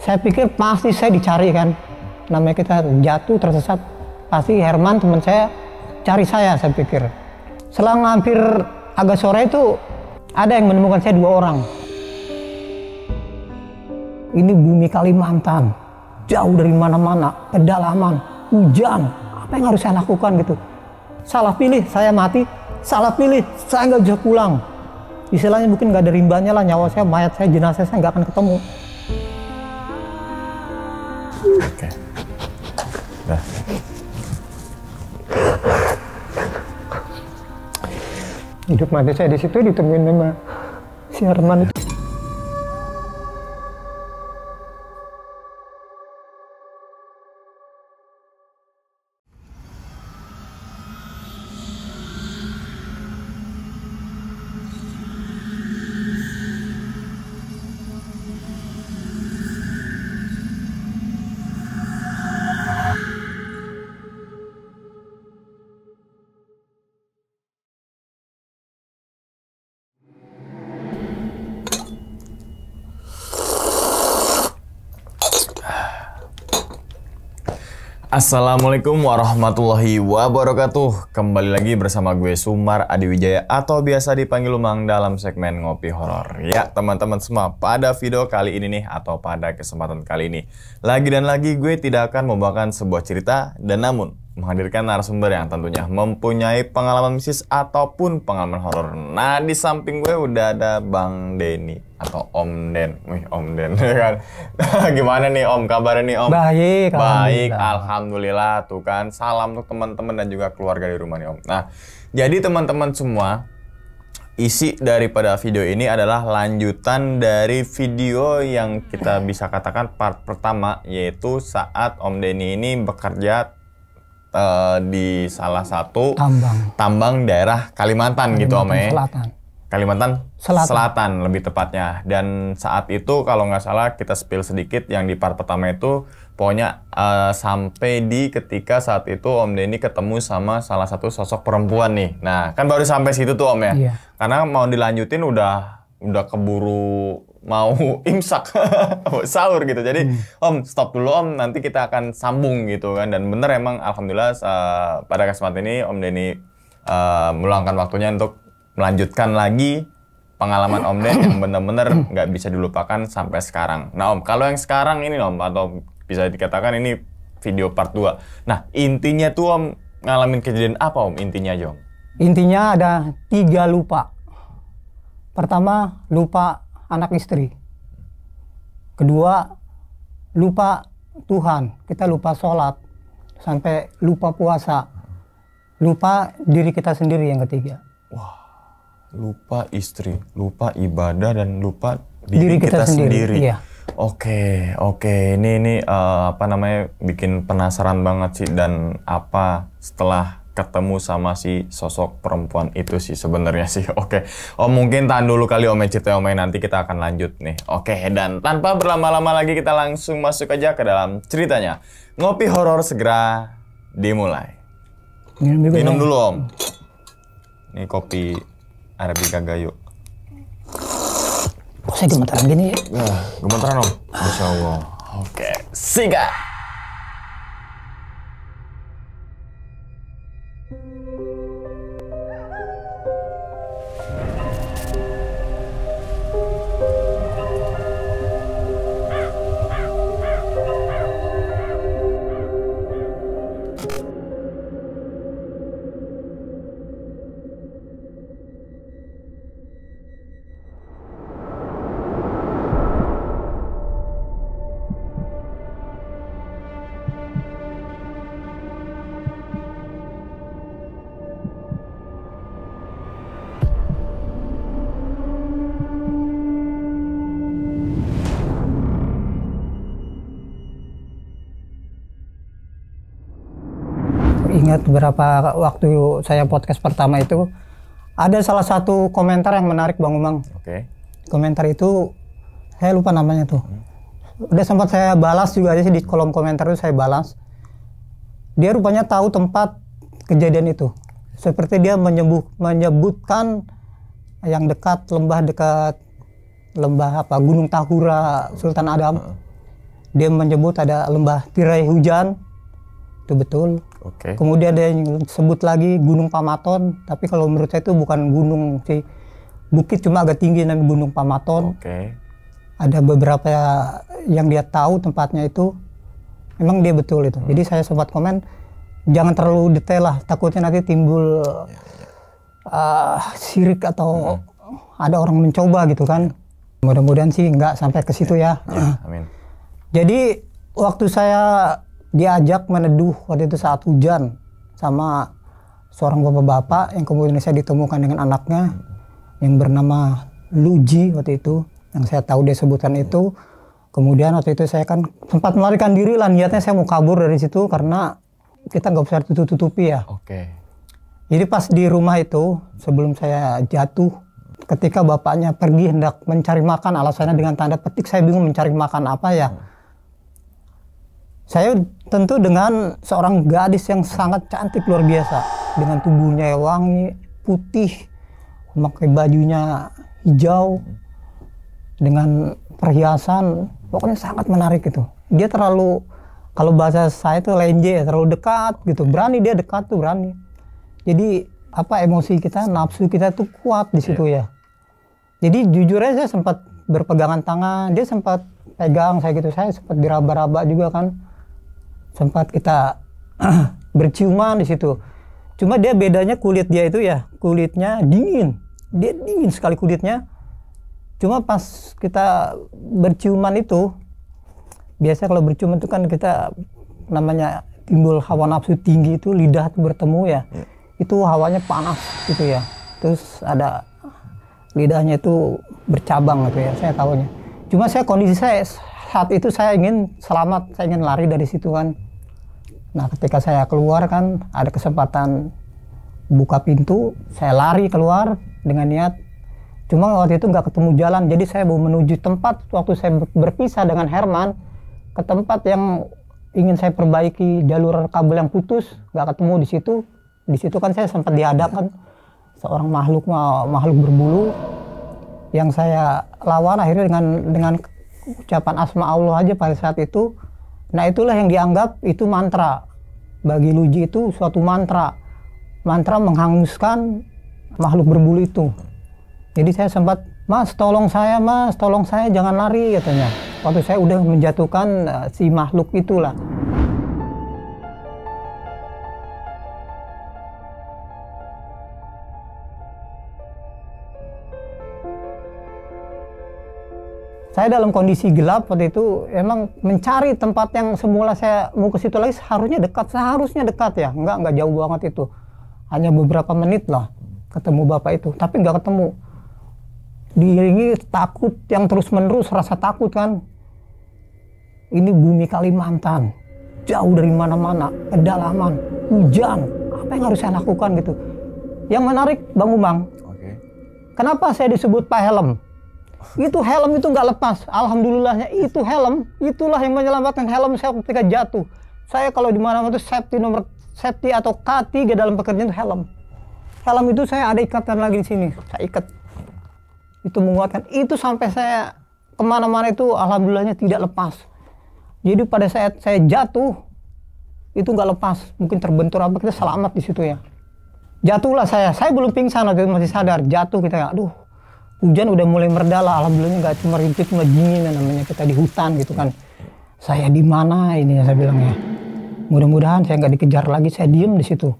Saya pikir pasti saya dicari kan. Namanya kita jatuh tersesat, pasti Herman teman saya cari saya pikir. Selang hampir agak sore itu ada yang menemukan saya 2 orang. Ini bumi Kalimantan, jauh dari mana-mana, pedalaman, hujan. Apa yang harus saya lakukan gitu? Salah pilih, saya mati. Salah pilih, saya nggak bisa pulang. Istilahnya mungkin nggak ada rimbanya lah, nyawa saya, mayat saya, jenazah saya nggak akan ketemu. Oke. Nah. Hidup mati saya di situ ditemuin sama si Herman itu. Assalamualaikum warahmatullahi wabarakatuh. Kembali lagi bersama gue Sumar Adiwijaya atau biasa dipanggil Umang dalam segmen Ngopi Horor. Ya teman-teman semua, pada video kali ini nih atau pada kesempatan kali ini lagi dan lagi gue tidak akan membawakan sebuah cerita dan namun menghadirkan narasumber yang tentunya mempunyai pengalaman mistis ataupun pengalaman horor. Nah, di samping gue udah ada Bang Denny atau Om Den. Wih, Om Den kan. Gimana nih Om? Kabarnya nih Om? Baik, baik, alhamdulillah. Tuh kan, salam untuk teman-teman dan juga keluarga di rumah nih Om. Nah, jadi teman-teman semua, isi daripada video ini adalah lanjutan dari video yang kita bisa katakan part pertama, yaitu saat Om Denny ini bekerja di salah satu tambang daerah Kalimantan gitu Om ya. Kalimantan Selatan lebih tepatnya. Dan saat itu kalau nggak salah kita spill sedikit yang di part pertama itu pokoknya sampai di ketika saat itu Om Denny ketemu sama salah satu sosok perempuan nih. Nah kan baru sampai situ tuh Om ya. Iya. Karena mau dilanjutin udah keburu mau imsak sahur gitu. Jadi Om stop dulu Om, nanti kita akan sambung gitu kan. Dan bener emang alhamdulillah pada kesempatan ini Om Denny meluangkan waktunya untuk melanjutkan lagi pengalaman Om Den yang bener-bener nggak bisa dilupakan sampai sekarang. Nah Om, kalau yang sekarang ini Om, atau bisa dikatakan ini video part 2. Nah intinya tuh Om ngalamin kejadian apa Om? Intinya aja Om. Intinya ada 3 lupa. Pertama, lupa anak istri. Kedua, lupa Tuhan. Kita lupa sholat. Sampai lupa puasa. Lupa diri kita sendiri yang ketiga. Wah, lupa istri, lupa ibadah, dan lupa diri kita sendiri. Iya. Oke. Ini apa namanya, bikin penasaran banget sih. Dan apa setelah ketemu sama si sosok perempuan itu sih sebenarnya sih. Oke. Om mungkin tahan dulu kali Om cerita Om, nanti kita akan lanjut nih. Oke, dan tanpa berlama-lama lagi kita langsung masuk aja ke dalam ceritanya. Ngopi horor segera dimulai. Minum dulu Om. Ini kopi Arabica Gayo. Kok saya gemetaran gini ya? Gemetaran Om. Masya Allah. Oke, sikat. Ingat beberapa waktu saya podcast pertama itu ada salah satu komentar yang menarik Bang Umang. Oke. Komentar itu saya lupa namanya tuh. Udah sempat saya balas juga aja sih di kolom komentar itu saya balas. Dia rupanya tahu tempat kejadian itu. Seperti dia menyebutkan yang dekat lembah Gunung Tahura Sultan Adam. Dia menyebut ada lembah tirai hujan, itu betul. Oke. Kemudian dia sebut lagi Gunung Pamaton, tapi kalau menurut saya itu bukan gunung sih, bukit cuma agak tinggi namanya Gunung Pamaton. Oke. Ada beberapa yang dia tahu tempatnya itu, memang dia betul itu. Jadi saya sempat komen, jangan terlalu detail lah, takutnya nanti timbul sirik atau ada orang mencoba gitu kan. Mudah-mudahan sih nggak sampai ke situ ya. Amin. Jadi waktu saya diajak meneduh waktu itu saat hujan sama seorang bapak-bapak yang kemudian saya ditemukan dengan anaknya yang bernama Luji waktu itu, yang saya tahu dia sebutkan itu. Kemudian waktu itu saya kan sempat melarikan diri lah, niatnya saya mau kabur dari situ karena kita nggak bisa tutup-tutupi ya. Oke. Jadi pas di rumah itu sebelum saya jatuh, ketika bapaknya pergi hendak mencari makan, alasannya dengan tanda petik saya bingung mencari makan apa ya. Saya tentu dengan seorang gadis yang sangat cantik luar biasa, dengan tubuhnya yang wangi, putih, memakai bajunya hijau, dengan perhiasan, pokoknya sangat menarik itu. Dia terlalu, kalau bahasa saya itu lenje, terlalu dekat gitu, berani dia dekat tuh berani. Jadi apa emosi kita, nafsu kita tuh kuat di situ ya. Jadi jujur aja saya sempat berpegangan tangan, dia sempat pegang saya gitu, saya sempat diraba-raba juga kan. Sempat kita berciuman di situ. Cuma dia bedanya kulit dia itu ya, kulitnya dingin. Dia dingin sekali kulitnya. Cuma pas kita berciuman itu, biasa kalau berciuman itu kan kita namanya timbul hawa nafsu tinggi itu, lidah itu bertemu ya. Itu hawanya panas gitu ya. Terus ada lidahnya itu bercabang gitu ya, saya tahunya. Cuma kondisi saya saat itu saya ingin selamat, saya ingin lari dari situ kan. Nah ketika saya keluar kan ada kesempatan buka pintu, saya lari keluar dengan niat. Cuma waktu itu nggak ketemu jalan, jadi saya mau menuju tempat waktu saya berpisah dengan Herman ke tempat yang ingin saya perbaiki jalur kabel yang putus, nggak ketemu di situ. Di situ kan saya sempat dihadapkan seorang makhluk berbulu yang saya lawan akhirnya dengan ucapan asma Allah aja pada saat itu. Nah itulah yang dianggap itu mantra. Bagi Luji itu suatu mantra. Mantra menghanguskan makhluk berbulu itu. Jadi saya sempat, mas tolong saya jangan lari katanya. Waktu saya udah menjatuhkan si makhluk itulah. Saya dalam kondisi gelap waktu itu emang mencari tempat yang semula saya mau ke situ lagi seharusnya dekat ya, nggak jauh banget itu, hanya beberapa menit lah ketemu bapak itu, tapi nggak ketemu. Diiringi takut yang terus menerus, rasa takut kan. Ini bumi Kalimantan, jauh dari mana-mana, pedalaman, hujan, apa yang harus saya lakukan gitu. Yang menarik Bang Umang, kenapa saya disebut Pak Helm? Itu helm itu nggak lepas, alhamdulillahnya itu helm, itulah yang menyelamatkan helm saya ketika jatuh. Saya kalau di mana-mana itu safety atau K3 dalam pekerjaan itu helm. Helm itu saya ada ikatan lagi di sini, saya ikat. Itu menguatkan, itu sampai saya kemana-mana itu alhamdulillahnya tidak lepas. Jadi pada saat saya jatuh, itu nggak lepas, mungkin terbentur apa, kita selamat di situ ya. Jatuhlah saya belum pingsan waktu itu, masih sadar, jatuh kita, aduh. Hujan udah mulai mereda lah, alhamdulillah nggak cuma rintik, cuma dingin namanya kita di hutan gitu kan. Saya di mana ini saya bilang ya. Mudah-mudahan saya nggak dikejar lagi, saya diem di situ.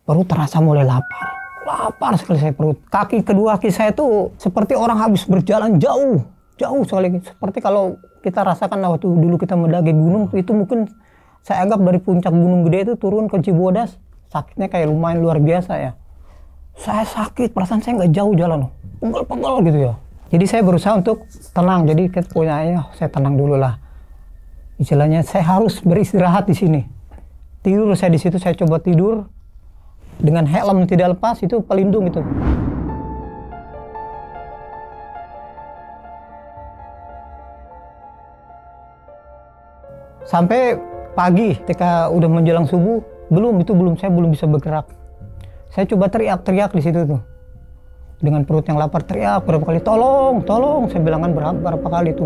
Perut terasa mulai lapar sekali saya perut. Kedua kaki saya tuh seperti orang habis berjalan jauh sekali. Seperti kalau kita rasakan waktu dulu kita mendaki gunung itu mungkin saya anggap dari puncak Gunung Gede itu turun ke Cibodas sakitnya kayak lumayan luar biasa ya. Saya sakit, perasaan saya nggak jauh jalan, pegel-pegel gitu ya. Jadi saya berusaha untuk tenang. Jadi punyanya saya tenang dulu lah. Istilahnya saya harus beristirahat di sini. Tidur saya di situ, saya coba tidur dengan helm tidak lepas, itu pelindung itu. Sampai pagi ketika udah menjelang subuh, saya belum bisa bergerak. Saya coba teriak-teriak di situ tuh. Dengan perut yang lapar teriak berapa kali, tolong, saya bilang kan berapa kali itu.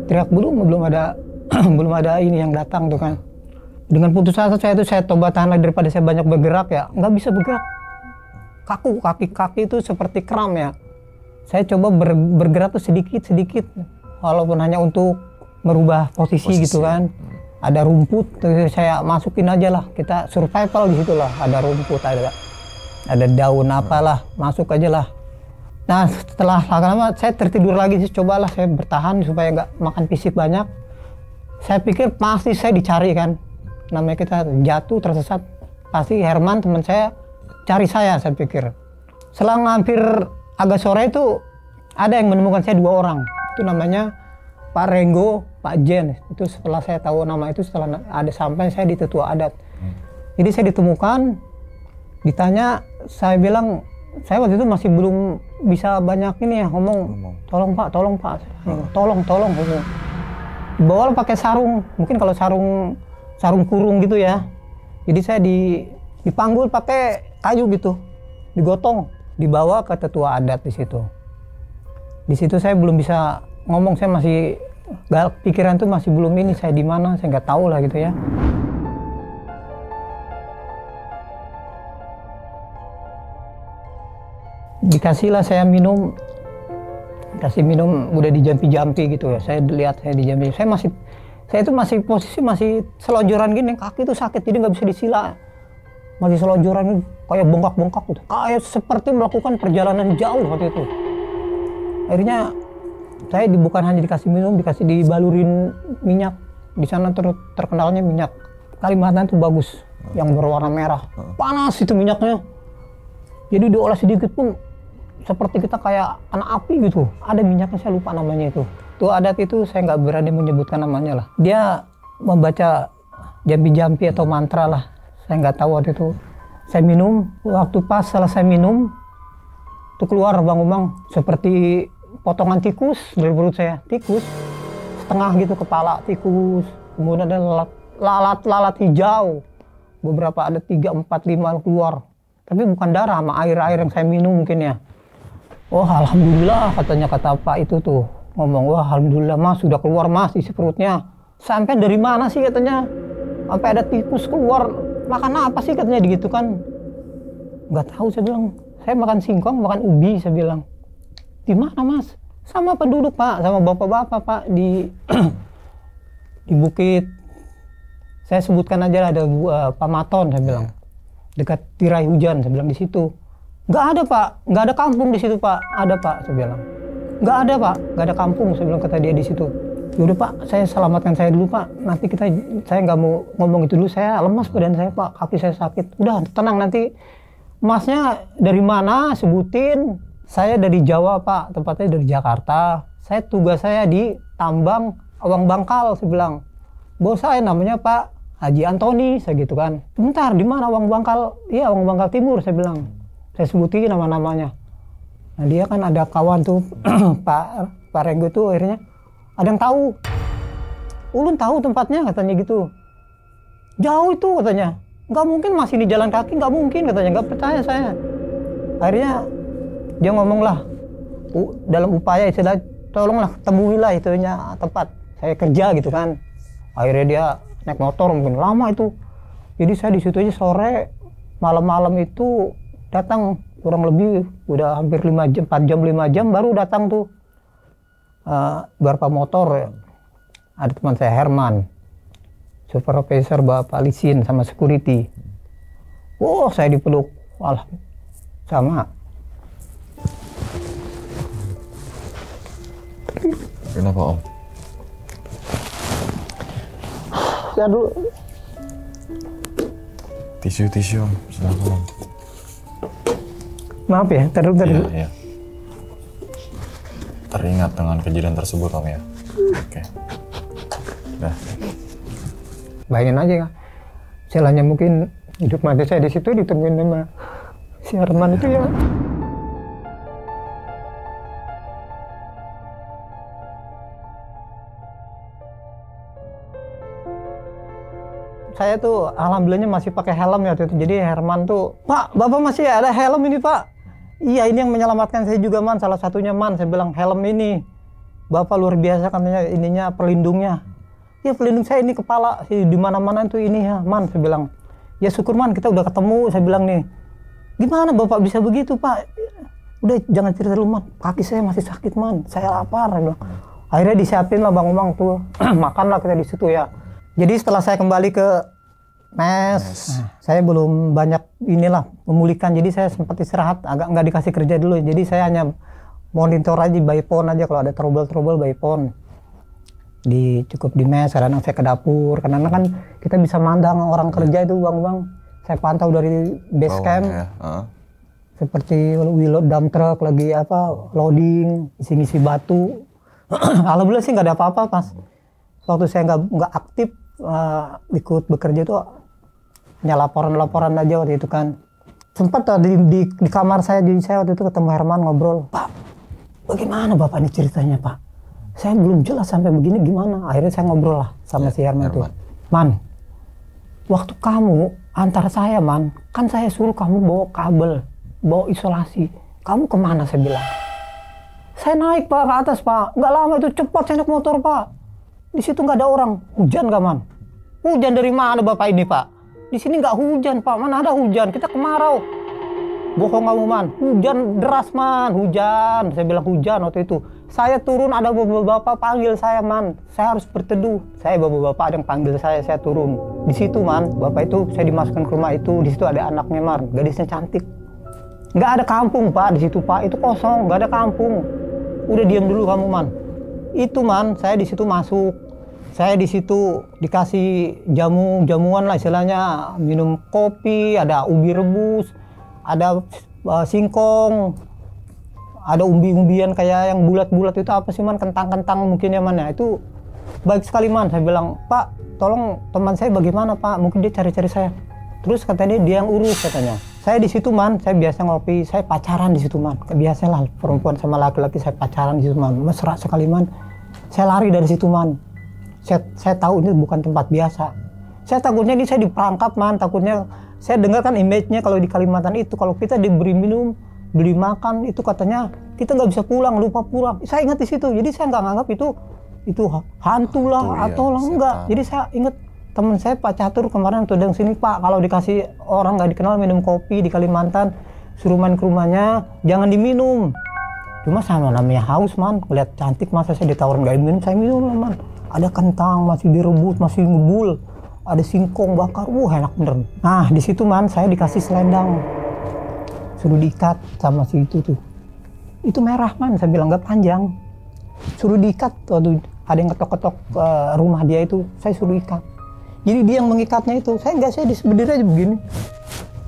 Teriak belum ada belum ada ini yang datang tuh kan. Dengan putus asa saya coba tahan lagi daripada saya banyak bergerak ya, nggak bisa bergerak. Kaku, kaki itu seperti kram ya. Saya coba bergerak tuh sedikit, walaupun hanya untuk merubah posisi gitu kan. Ada rumput, terus saya masukin aja lah. Kita survival di situ lah. Ada rumput, ada daun apalah, masuk aja lah. Nah setelah lama saya tertidur lagi sih, cobalah saya bertahan supaya nggak makan fisik banyak. Saya pikir pasti saya dicari kan. Namanya kita jatuh tersesat, pasti Herman teman saya cari saya pikir. Selang hampir agak sore itu ada yang menemukan saya 2 orang. Itu namanya Pak Renggo, Pak Jen. Itu setelah saya tahu nama itu setelah ada sampai saya di tetua adat. Jadi saya ditemukan, ditanya, saya bilang saya waktu itu masih belum bisa banyak ini ya ngomong. Tolong Pak, tolong. Bawa pakai sarung, mungkin kalau sarung kurung gitu ya. Jadi saya dipanggul pakai kayu gitu, digotong, dibawa ke tetua adat di situ. Di situ saya belum bisa ngomong, saya masih pikiran tuh masih belum ini, saya di mana saya nggak tahu lah gitu ya. Dikasihlah saya minum, kasih minum udah dijampi-jampi gitu ya. Saya lihat saya dijampi, saya itu masih posisi masih selonjoran gini, kaki itu sakit jadi nggak bisa disila, masih selonjoran kayak bengkak-bengkak gitu, kayak seperti melakukan perjalanan jauh waktu itu. Akhirnya saya bukan hanya dikasih minum, dibalurin minyak. Di sana terkenalnya minyak Kalimantan itu bagus, yang berwarna merah, panas itu minyaknya. Jadi diolah sedikit pun seperti kita kayak anak api gitu. Ada minyaknya, saya lupa namanya itu. Tua adat itu saya nggak berani menyebutkan namanya lah. Dia membaca jampi-jampi atau mantra lah. Saya nggak tahu waktu itu. Saya minum, waktu pas selesai minum, itu keluar Bang Umang seperti potongan tikus dari perut saya. Tikus, setengah gitu kepala tikus. Kemudian ada lalat hijau. Beberapa ada 3, 4, 5 keluar. Tapi bukan darah, sama air-air yang saya minum mungkin ya. Oh alhamdulillah kata Pak itu tuh. Ngomong, wah alhamdulillah Mas sudah keluar Mas isi perutnya. Sampai dari mana sih katanya? Sampai ada tikus keluar. Makan apa sih katanya gitu kan? Nggak tahu saya bilang. Saya makan singkong, makan ubi saya bilang. Di mana Mas? Sama penduduk Pak, sama bapak-bapak Pak di di bukit. Saya sebutkan aja ada Pamaton saya bilang. Dekat tirai hujan saya bilang di situ. Nggak ada Pak, nggak ada kampung di situ Pak. Ada Pak saya bilang. Nggak ada Pak, nggak ada kampung saya bilang, kata dia di situ. Yaudah Pak, saya selamatkan saya dulu Pak. Nanti saya nggak mau ngomong itu dulu, saya lemas badan saya Pak, kaki saya sakit. Udah tenang, nanti Masnya dari mana sebutin. Saya dari Jawa Pak, tempatnya dari Jakarta. Tugas saya di tambang Awang Bangkal saya bilang. Bos saya namanya Pak Haji Antoni, saya gitu kan. Bentar, di mana Awang Bangkal? Iya, Awang Bangkal Timur saya bilang. Saya sebutin nama-namanya. Nah dia kan ada kawan tuh Pak Renggo tuh, akhirnya ada yang tahu. Ulun tahu tempatnya katanya gitu. Jauh itu katanya. Nggak mungkin masih di jalan kaki, nggak mungkin katanya. Nggak percaya saya. Akhirnya dia ngomong lah, dalam upaya istilah, tolonglah temuilah itunya tempat saya kerja gitu kan. Akhirnya dia naik motor, mungkin lama itu. Jadi saya di situ aja sore, malam-malam itu datang, kurang lebih udah hampir 5 jam, 4 jam, 5 jam baru datang tuh beberapa motor ya. Ada teman saya Herman, supervisor Bapak Lisin sama security. Oh saya dipeluk, walah sama. Kenapa Om? Saya dulu. Tisu Om, silakan Om. Maaf ya, terus. Iya. Teringat dengan kejadian tersebut Om ya. Oke. Dah. Bayangin aja kan. Selanya mungkin hidup mati saya di situ ditemuin sama si Herman itu ya. Saya tuh alhamdulillahnya masih pakai helm ya waktu itu. Jadi Herman tuh, Pak, Bapak masih ada helm ini Pak? Iya, ini yang menyelamatkan saya juga Man, salah satunya Man. Saya bilang helm ini, Bapak luar biasa katanya, ininya pelindungnya. Ya pelindung saya ini kepala, di mana-mana itu ini ya, Man. Saya bilang, ya syukur Man kita udah ketemu. Saya bilang nih, gimana Bapak bisa begitu Pak? Udah jangan cerita dulu Man, kaki saya masih sakit Man, saya lapar. Saya bilang. Akhirnya disiapin lah Bang tuh, makanlah kita di situ ya. Jadi setelah saya kembali ke mes, saya belum banyak inilah memulihkan, jadi saya sempat istirahat, agak nggak dikasih kerja dulu. Jadi saya hanya monitor aja by phone aja, kalau ada trouble by phone. Cukup di mes, kadang saya ke dapur, karena kan kita bisa mandang orang kerja itu Bang. Saya pantau dari base camp. Seperti load dump truck lagi loading, isi-isi batu. Alhamdulillah sih nggak ada apa-apa pas waktu saya nggak aktif ikut bekerja itu, hanya laporan aja waktu itu kan. Sempat di kamar saya, jadi saya waktu itu ketemu Herman ngobrol, Pak bagaimana Bapak ini ceritanya Pak, saya belum jelas sampai begini gimana. Akhirnya saya ngobrol lah sama si Herman tuh, Man waktu kamu antar saya Man, kan saya suruh kamu bawa kabel, bawa isolasi, kamu kemana? Saya bilang, saya naik Pak ke atas Pak, nggak lama itu cepat saya naik motor Pak, di situ nggak ada orang. Hujan nggak Man? Hujan dari mana Bapak ini Pak? Di sini nggak hujan Pak, mana ada hujan, kita kemarau. Bohong kamu Man, hujan deras Man, hujan. Saya bilang hujan waktu itu. Saya turun ada bapak-bapak panggil saya Man, saya harus berteduh. Saya bapak-bapak ada yang panggil saya turun. Di situ Man, bapak itu saya dimasukkan ke rumah itu, di situ ada anaknya Man, gadisnya cantik. Nggak ada kampung Pak di situ Pak, itu kosong, nggak ada kampung. Udah diam dulu kamu Man. Itu Man, saya di situ masuk. Saya di situ dikasih jamuan lah istilahnya, minum kopi, ada ubi rebus, ada singkong, ada umbi-umbian kayak yang bulat-bulat itu apa sih Man, kentang-kentang mungkin ya Man ya. Itu baik sekali Man. Saya bilang, Pak tolong teman saya bagaimana Pak, mungkin dia cari-cari saya. Terus katanya dia yang urus katanya. Saya di situ Man, saya biasa ngopi, saya pacaran di situ Man. Biasalah perempuan sama laki-laki saya pacaran di situ Man. Mesra sekali Man. Saya lari dari situ Man. Saya tahu ini bukan tempat biasa. Saya takutnya ini saya diperangkap Man, takutnya saya dengar kan image-nya kalau di Kalimantan itu kalau kita diberi minum, beli makan itu katanya kita nggak bisa pulang, lupa pulang. Saya ingat di situ. Jadi saya nggak nganggap itu hantu lah atau lah enggak. Jadi saya ingat teman saya Pak Catur kemarin tuh yang sini Pak, kalau dikasih orang nggak dikenal minum kopi di Kalimantan, suruh main ke rumahnya, jangan diminum. Cuma sama namanya haus Man, lihat cantik masa saya ditawarin nggak diminum, saya minum lah Man. Ada kentang masih direbus, masih ngebul, ada singkong bakar, enak bener. Nah di situ Man saya dikasih selendang, suruh diikat sama si itu tuh. Itu merah Man, saya bilang nggak panjang, suruh diikat. Waduh, ada yang ketok-ketok rumah dia itu, saya suruh ikat. Jadi dia yang mengikatnya itu, saya berdiri aja begini.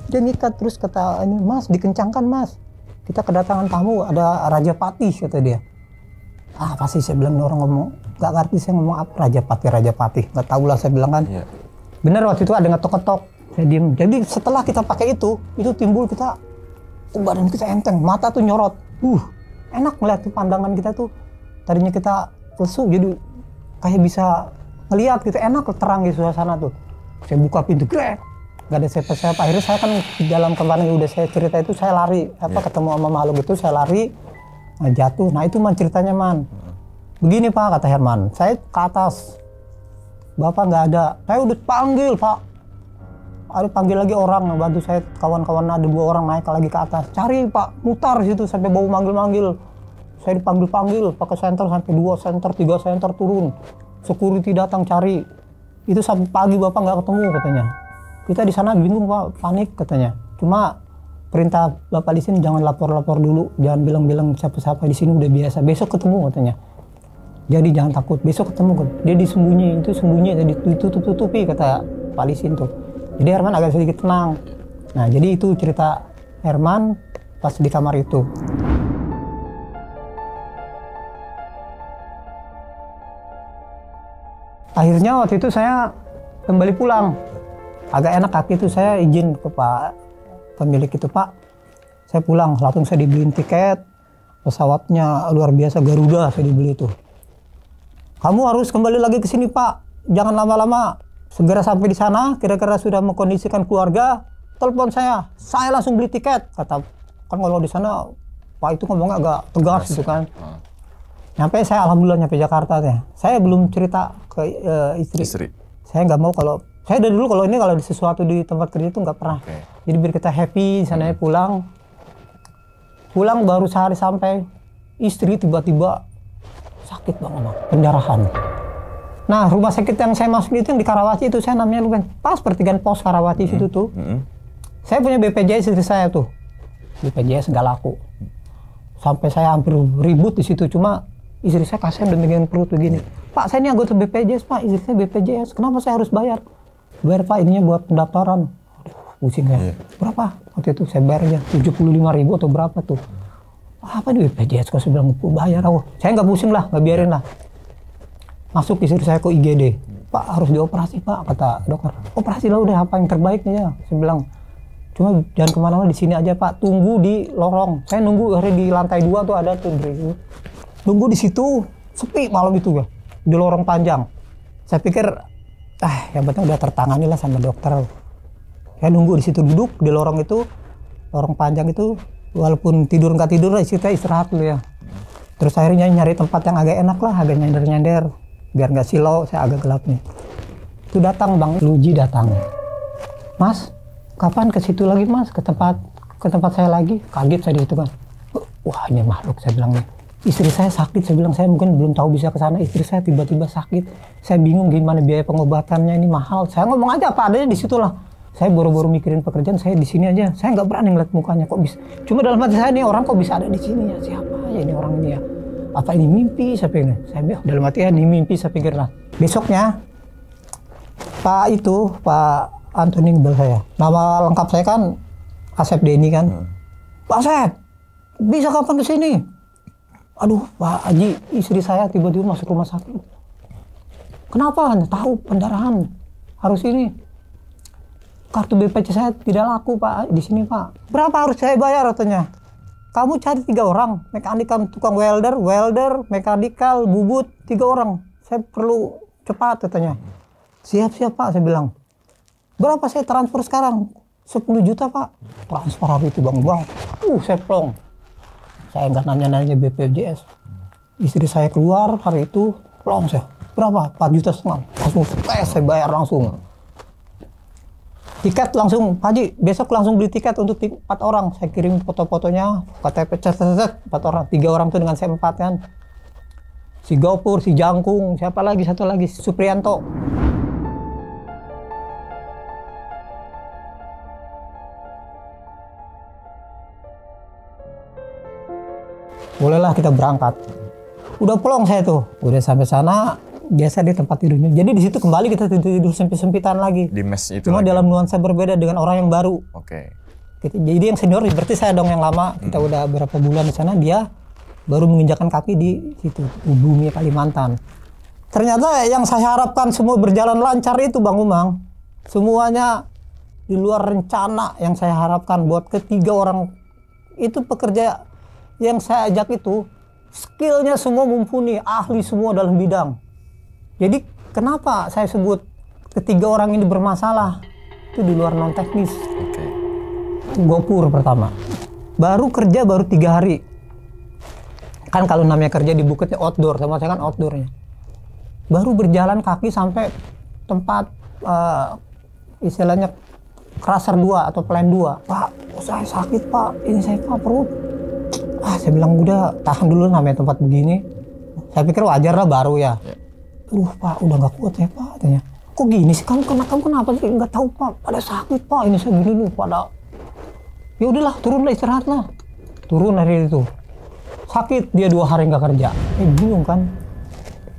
Dia ngikat terus kata ini, Mas dikencangkan Mas, kita kedatangan tamu, ada Raja Patih kata dia. Pasti saya bilang orang ngomong, gak ngerti saya ngomong apa, Raja Patih, gak tahu lah saya bilang kan. Yeah. Bener waktu itu ada ngetok-ketok, saya diem. Jadi setelah kita pakai itu timbul kita, badan kita enteng, mata tuh nyorot. Enak ngeliat tuh pandangan kita tuh, tadinya kita lesu jadi kayak bisa ngeliat gitu, enak terang di suasana tuh. Saya buka pintu, gak ada siapa-siapa. Akhirnya saya kan di dalam kemarin udah saya cerita itu, saya lari, ketemu sama makhluk itu, saya lari, jatuh. Nah itu Man ceritanya Man. Begini Pak, kata Herman, saya ke atas, Bapak nggak ada. Saya udah panggil Pak, ada panggil lagi orang bantu saya, kawan-kawan ada 2 orang naik lagi ke atas, cari Pak, mutar situ sampai bau manggil-manggil. Saya dipanggil-panggil, pakai senter sampai 2 senter, 3 senter turun. Security datang cari. Itu sampai pagi Bapak nggak ketemu katanya. Kita di sana bingung Pak, panik katanya. Cuma perintah Bapak di sini jangan lapor-lapor dulu, jangan bilang-bilang siapa-siapa, di sini udah biasa. Besok ketemu katanya. Jadi jangan takut, besok ketemu. Dia sembunyi, jadi ditutup-tutupi kata Pak Lisin tuh. Jadi Herman agak sedikit tenang. Nah jadi itu cerita Herman pas di kamar itu. Akhirnya waktu itu saya kembali pulang. Agak enak kaki itu, saya izin ke Pak pemilik itu, Pak, saya pulang, langsung saya dibeliin tiket, pesawatnya luar biasa, Garuda saya dibeli itu. Kamu harus kembali lagi ke sini Pak, jangan lama-lama, segera sampai di sana, kira-kira sudah mengkondisikan keluarga, telepon saya langsung beli tiket, kata. Kan kalau di sana Pak itu ngomongnya agak tegas gitu kan. Nyampe saya alhamdulillah nyampe Jakarta ya. Saya belum cerita ke istri. Saya nggak mau kalau saya dari dulu kalau ada sesuatu di tempat kerja itu nggak pernah. Jadi biar kita happy di sana pulang baru sehari sampai istri tiba-tiba sakit banget, pendarahan. Nah, rumah sakit yang saya masuk itu yang di Karawaci itu saya namanya lupa. Pas pertigaan pos Karawaci situ tuh. Saya punya BPJS istri saya tuh. BPJS nggak laku. Sampai saya hampir ribut di situ, cuma istri saya kasihan dan dengan perut begini. Pak, saya ini anggota BPJS, Pak. Istri saya BPJS. Kenapa saya harus bayar? Bayar, Pak, ininya buat pendaftaran. Aduh, pusing ya. Berapa? Waktu itu saya bayar aja 75.000 atau berapa tuh. Apa di BPJS? Kok saya bilang bayar aku. Saya nggak pusing lah, nggak biarin lah. Masuk istri saya ke IGD. Pak, harus dioperasi, Pak, kata dokter. Operasi lah udah, apa yang terbaiknya. Saya bilang, cuma jangan kemana-mana, di sini aja, Pak. Tunggu di lorong. Saya nunggu hari di lantai 2 tuh ada tuh. Nunggu di situ, sepi malam itu ya. Di lorong panjang. Saya pikir, yang penting udah tertangani lah sama dokter. Saya nunggu di situ, duduk di lorong itu, lorong panjang itu. Walaupun tidur nggak tidur, saya istirahat dulu ya. Terus akhirnya nyari tempat yang agak enak lah, agak nyender-nyender. Biar nggak silau, saya agak gelap nih. Itu datang Bang Luji datang. Mas, kapan ke situ lagi Mas? Ke tempat saya lagi? Kaget saya di situ kan. Wah, ini makhluk, saya bilang nih. Istri saya sakit, saya bilang saya mungkin belum tahu bisa ke sana. Istri saya tiba-tiba sakit. Saya bingung gimana biaya pengobatannya, ini mahal. Saya ngomong aja apa adanya di situ lah. Saya buru-buru mikirin pekerjaan, saya di sini aja. Saya nggak berani ngeliat mukanya, kok bisa. Cuma dalam hati saya nih, orang kok bisa ada di sini ya? Siapa ya ini orang ini ya? Apa ini mimpi? Saya pikir. Saya bilang dalam hati ya, ini mimpi, saya pikir lah. Besoknya, Pak Antoni ngebel saya. Nama lengkap saya kan Asep Denny kan. Pak Asep, bisa kapan ke sini? Aduh, Pak Haji, istri saya tiba-tiba masuk rumah sakit. Kenapa? Tahu pendarahan. Harus ini. Kartu BPJS saya tidak laku, Pak, di sini, Pak. Berapa harus saya bayar katanya? Kamu cari 3 orang, mekanikal, tukang welder, mekanikal, bubut, 3 orang. Saya perlu cepat katanya. Siap-siap, Pak, saya bilang. Berapa saya transfer sekarang? 10 juta, Pak. Transfer hari itu, Bang. Saya plong. Saya nggak nanya-nanya BPJS. Istri saya keluar hari itu, plong saya. Berapa? 4,5 juta. Langsung saya bayar langsung. Tiket langsung, Pak Haji, besok langsung beli tiket untuk 4 orang. Saya kirim foto-fotonya, KTP, 4 orang. 3 orang tuh dengan saya 4 kan. Si Gopur, si Jangkung, siapa lagi, satu lagi, Suprianto. Bolehlah kita berangkat. Udah plong saya tuh, udah sampai sana. Biasa di tempat tidurnya. Jadi di situ kembali kita tidur sempit-sempitan lagi. Di mes itu. Cuma lagi. Dalam nuansa berbeda dengan orang yang baru. Oke. Jadi yang senior berarti saya dong yang lama. Kita udah berapa bulan di sana, dia baru menginjakan kaki di situ, bumi Kalimantan. Ternyata yang saya harapkan semua berjalan lancar itu Bang Umang. Semuanya di luar rencana yang saya harapkan buat ketiga orang itu pekerja yang saya ajak itu skillnya semua mumpuni, ahli semua dalam bidang. Jadi kenapa saya sebut ketiga orang ini bermasalah? Itu di luar non teknis. Gopur pertama. Baru kerja 3 hari. Kan kalau namanya kerja di bukitnya outdoor, sama saya kan outdoornya. Baru berjalan kaki sampai tempat istilahnya crusher 2 atau plan 2. Pak, saya sakit Pak, ini saya Pak perut. Saya bilang udah tahan dulu namanya tempat begini. Saya pikir wajar lah baru ya. Pak, udah nggak kuat ya Pak, katanya. Kok gini sih, kamu kenapa sih? Nggak tahu Pak, pada sakit Pak, ini saya gini nih, pada. Ya udahlah, turunlah istirahat lah. Turun hari itu. Sakit, dia 2 hari nggak kerja. Bingung kan.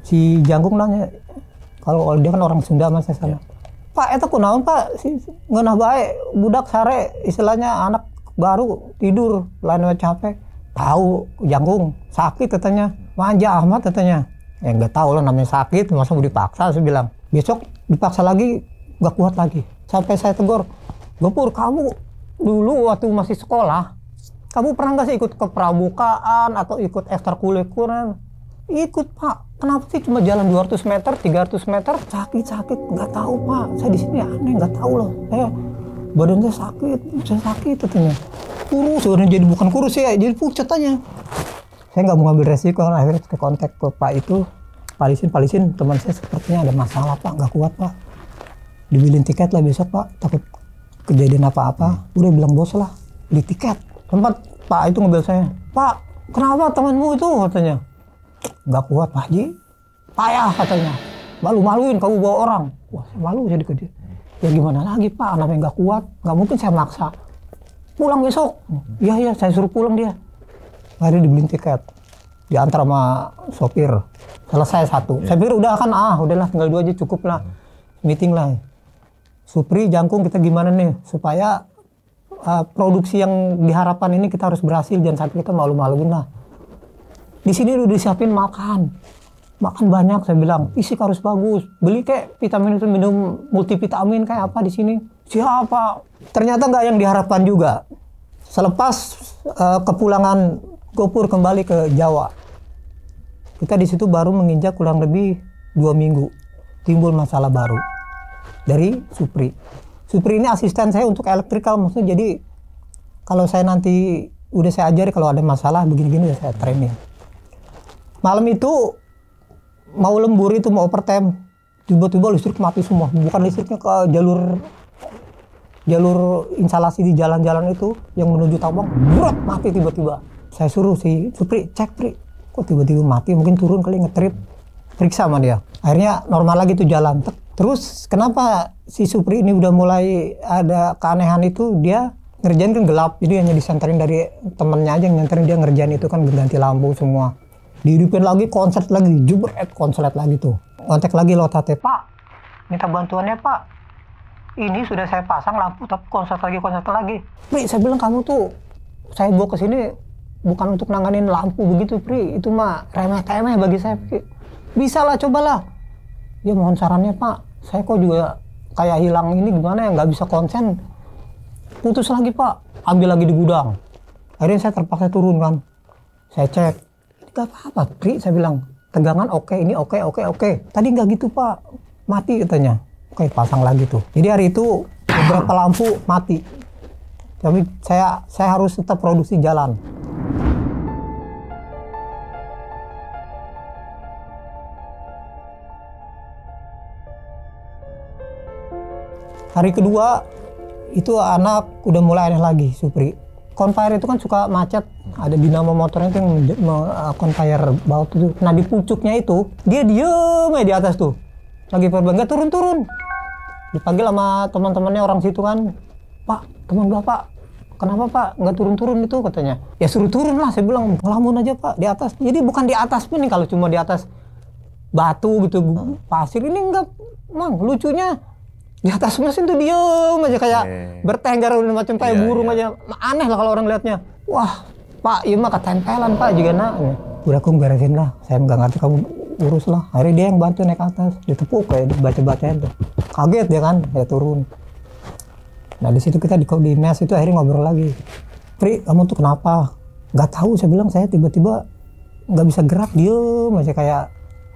Si Jangkung nanya, kalau dia kan orang Sunda mas saya sana. Pak, itu kunaon Pak, ngeunah bae, budak sare, istilahnya anak baru tidur, lain capek. Tahu, Jangkung, sakit katanya, manja amat katanya. Ya nggak tahu lah namanya sakit, masa mau dipaksa, saya bilang. Besok dipaksa lagi, nggak kuat lagi. Sampai saya tegur, Gopur, kamu dulu waktu masih sekolah, kamu pernah nggak sih ikut kepramukaan atau ikut ekstrakurikuler? Ikut Pak, kenapa sih cuma jalan 200 meter, 300 meter, sakit-sakit, nggak tahu Pak. Saya di sini aneh, nggak tahu loh. Badan saya sakit katanya. Kurus, sebenarnya jadi bukan kurus ya, jadi pucat aja. Saya nggak mau ngambil resiko, akhirnya kita kontak ke Pak itu, Pak Lisin, teman saya sepertinya ada masalah Pak, nggak kuat Pak. Dibilin tiket lah besok Pak, takut kejadian apa-apa. Udah bilang bos lah, beli tiket. Tempat Pak itu ngebel saya, Pak, kenapa temanmu itu katanya? Nggak kuat Pak Haji, payah katanya. Malu-maluin kamu bawa orang. Wah, saya malu jadi kerja. Ya gimana lagi Pak, anaknya nggak kuat, nggak mungkin saya maksa. Pulang besok. Iya, saya suruh pulang dia. Akhirnya dibeliin tiket. Diantar sama sopir. Selesai satu. Saya pikir udah kan, udahlah tinggal 2 aja cukup lah. Meeting lah. Supri, Jangkung kita gimana nih supaya produksi yang diharapkan ini kita harus berhasil, jangan sampai kita malu-maluin lah. Di sini udah disiapin makan banyak, saya bilang fisik harus bagus, beli kayak vitamin itu, minum multivitamin kayak apa di sini. Siapa? Ternyata nggak yang diharapkan juga. Selepas kepulangan Gopur kembali ke Jawa, kita di situ baru menginjak kurang lebih 2 minggu, timbul masalah baru dari Supri. Supri ini asisten saya untuk elektrikal, maksudnya jadi kalau saya nanti udah saya ajari kalau ada masalah begini-gini udah saya training. Malam itu mau lembur itu mau overtime, tiba-tiba listrik mati semua. Bukan listriknya ke jalur instalasi di jalan-jalan itu yang menuju Tambang, berat mati tiba-tiba. Saya suruh si Supri cek, Pri, kok tiba-tiba mati, mungkin turun kali ngetrip, periksa sama dia. Akhirnya normal lagi tuh jalan. Terus kenapa si Supri ini udah mulai ada keanehan itu, dia ngerjain kan gelap, jadi hanya disenterin dari temennya aja yang nyenterin, dia ngerjain itu kan ganti lampu semua. Dihidupin lagi, konslet lagi, jubret konslet lagi tuh. Kontak lagi lotate, Pak, minta bantuannya Pak. Ini sudah saya pasang lampu, tapi konslet lagi. Pri, saya bilang kamu tuh, saya bawa ke sini bukan untuk nanganin lampu begitu, Pri. Itu mah remeh-temeh bagi saya, Pri. Bisa lah, cobalah. Ya mohon sarannya Pak, saya kok juga kayak hilang ini gimana ya, nggak bisa konsen. Putus lagi Pak, ambil lagi di gudang. Akhirnya saya terpaksa turun kan. Saya cek, gak apa-apa Pri, saya bilang. Tegangan oke, ini oke. Tadi nggak gitu Pak, mati katanya. Oke, pasang lagi tuh. Jadi hari itu beberapa lampu mati. Tapi saya harus tetap produksi jalan. Hari kedua itu anak udah mulai aneh lagi, Supri. Conveyor itu kan suka macet, ada dinamo motornya itu yang conveyor bawah itu. Nah di pucuknya itu dia diem aja di atas tuh, lagi perbang, nggak turun. Dipanggil sama teman-temannya orang situ kan, Pak, teman Bapak, kenapa Pak nggak turun itu katanya. Ya suruh turun lah, saya bilang ngelamun aja Pak di atas. Jadi bukan di atas pun nih, kalau cuma di atas batu gitu, pasir ini enggak, Mang, lucunya. Di atas mesin tuh diem aja kayak bertengger macam kayak burung aja. Aneh lah kalau orang lihatnya. Wah, Pak, iya mah ketempelan Pak juga nak. Udah aku beresin lah, saya nggak ngerti, kamu urus lah. Akhirnya dia yang bantu naik ke atas, ditepuk kayak baca-bacain tuh. Kaget dia kan, ya turun. Nah di situ kita di mes itu akhirnya ngobrol lagi. Pri, kamu tuh kenapa? Nggak tahu, saya bilang saya tiba-tiba nggak bisa gerak, diem aja kayak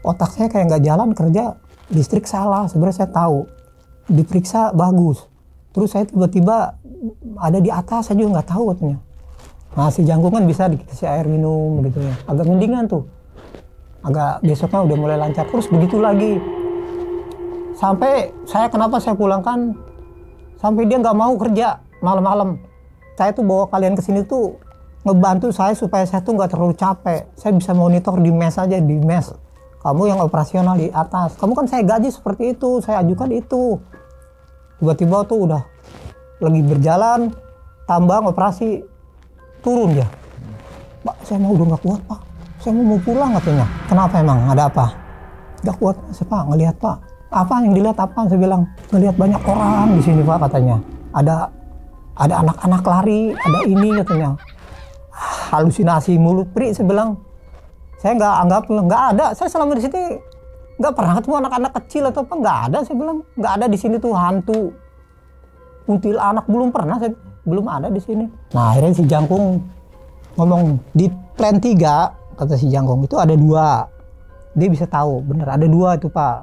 otak saya kayak nggak jalan kerja. Listrik salah, sebenarnya saya tahu. Diperiksa bagus, terus saya tiba-tiba ada di atas, saya juga nggak tahu katanya. Nah si Jangkung kan bisa dikasih air minum gitu ya, agak mendingan tuh, agak besoknya udah mulai lancar. Terus begitu lagi sampai kenapa saya pulangkan, sampai dia nggak mau kerja malam-malam. Saya tuh bawa kalian ke sini tuh ngebantu saya supaya saya tuh nggak terlalu capek, saya bisa monitor di mes aja, di mes. Kamu yang operasional di atas, kamu kan saya gaji seperti itu, saya ajukan itu. Tiba-tiba tuh udah lagi berjalan, tambang, operasi, turun dia. Pak, saya mau udah nggak kuat Pak, saya mau pulang katanya. Kenapa emang, ada apa? Nggak kuat, saya Pak, ngelihat Pak. Apa yang dilihat apa? Saya bilang, ngelihat banyak orang di sini Pak katanya. Ada anak-anak lari, ada ini katanya. Halusinasi mulut, Pri, saya bilang. Saya nggak ada, saya selama di sini nggak pernah ketemu anak-anak kecil atau apa, nggak ada, saya bilang. Nggak ada di sini tuh hantu, kuntilanak, belum pernah, belum ada di sini. Nah akhirnya si Jangkung ngomong, di plan 3, kata si Jangkung, itu ada 2. Dia bisa tahu, bener ada 2 itu Pak,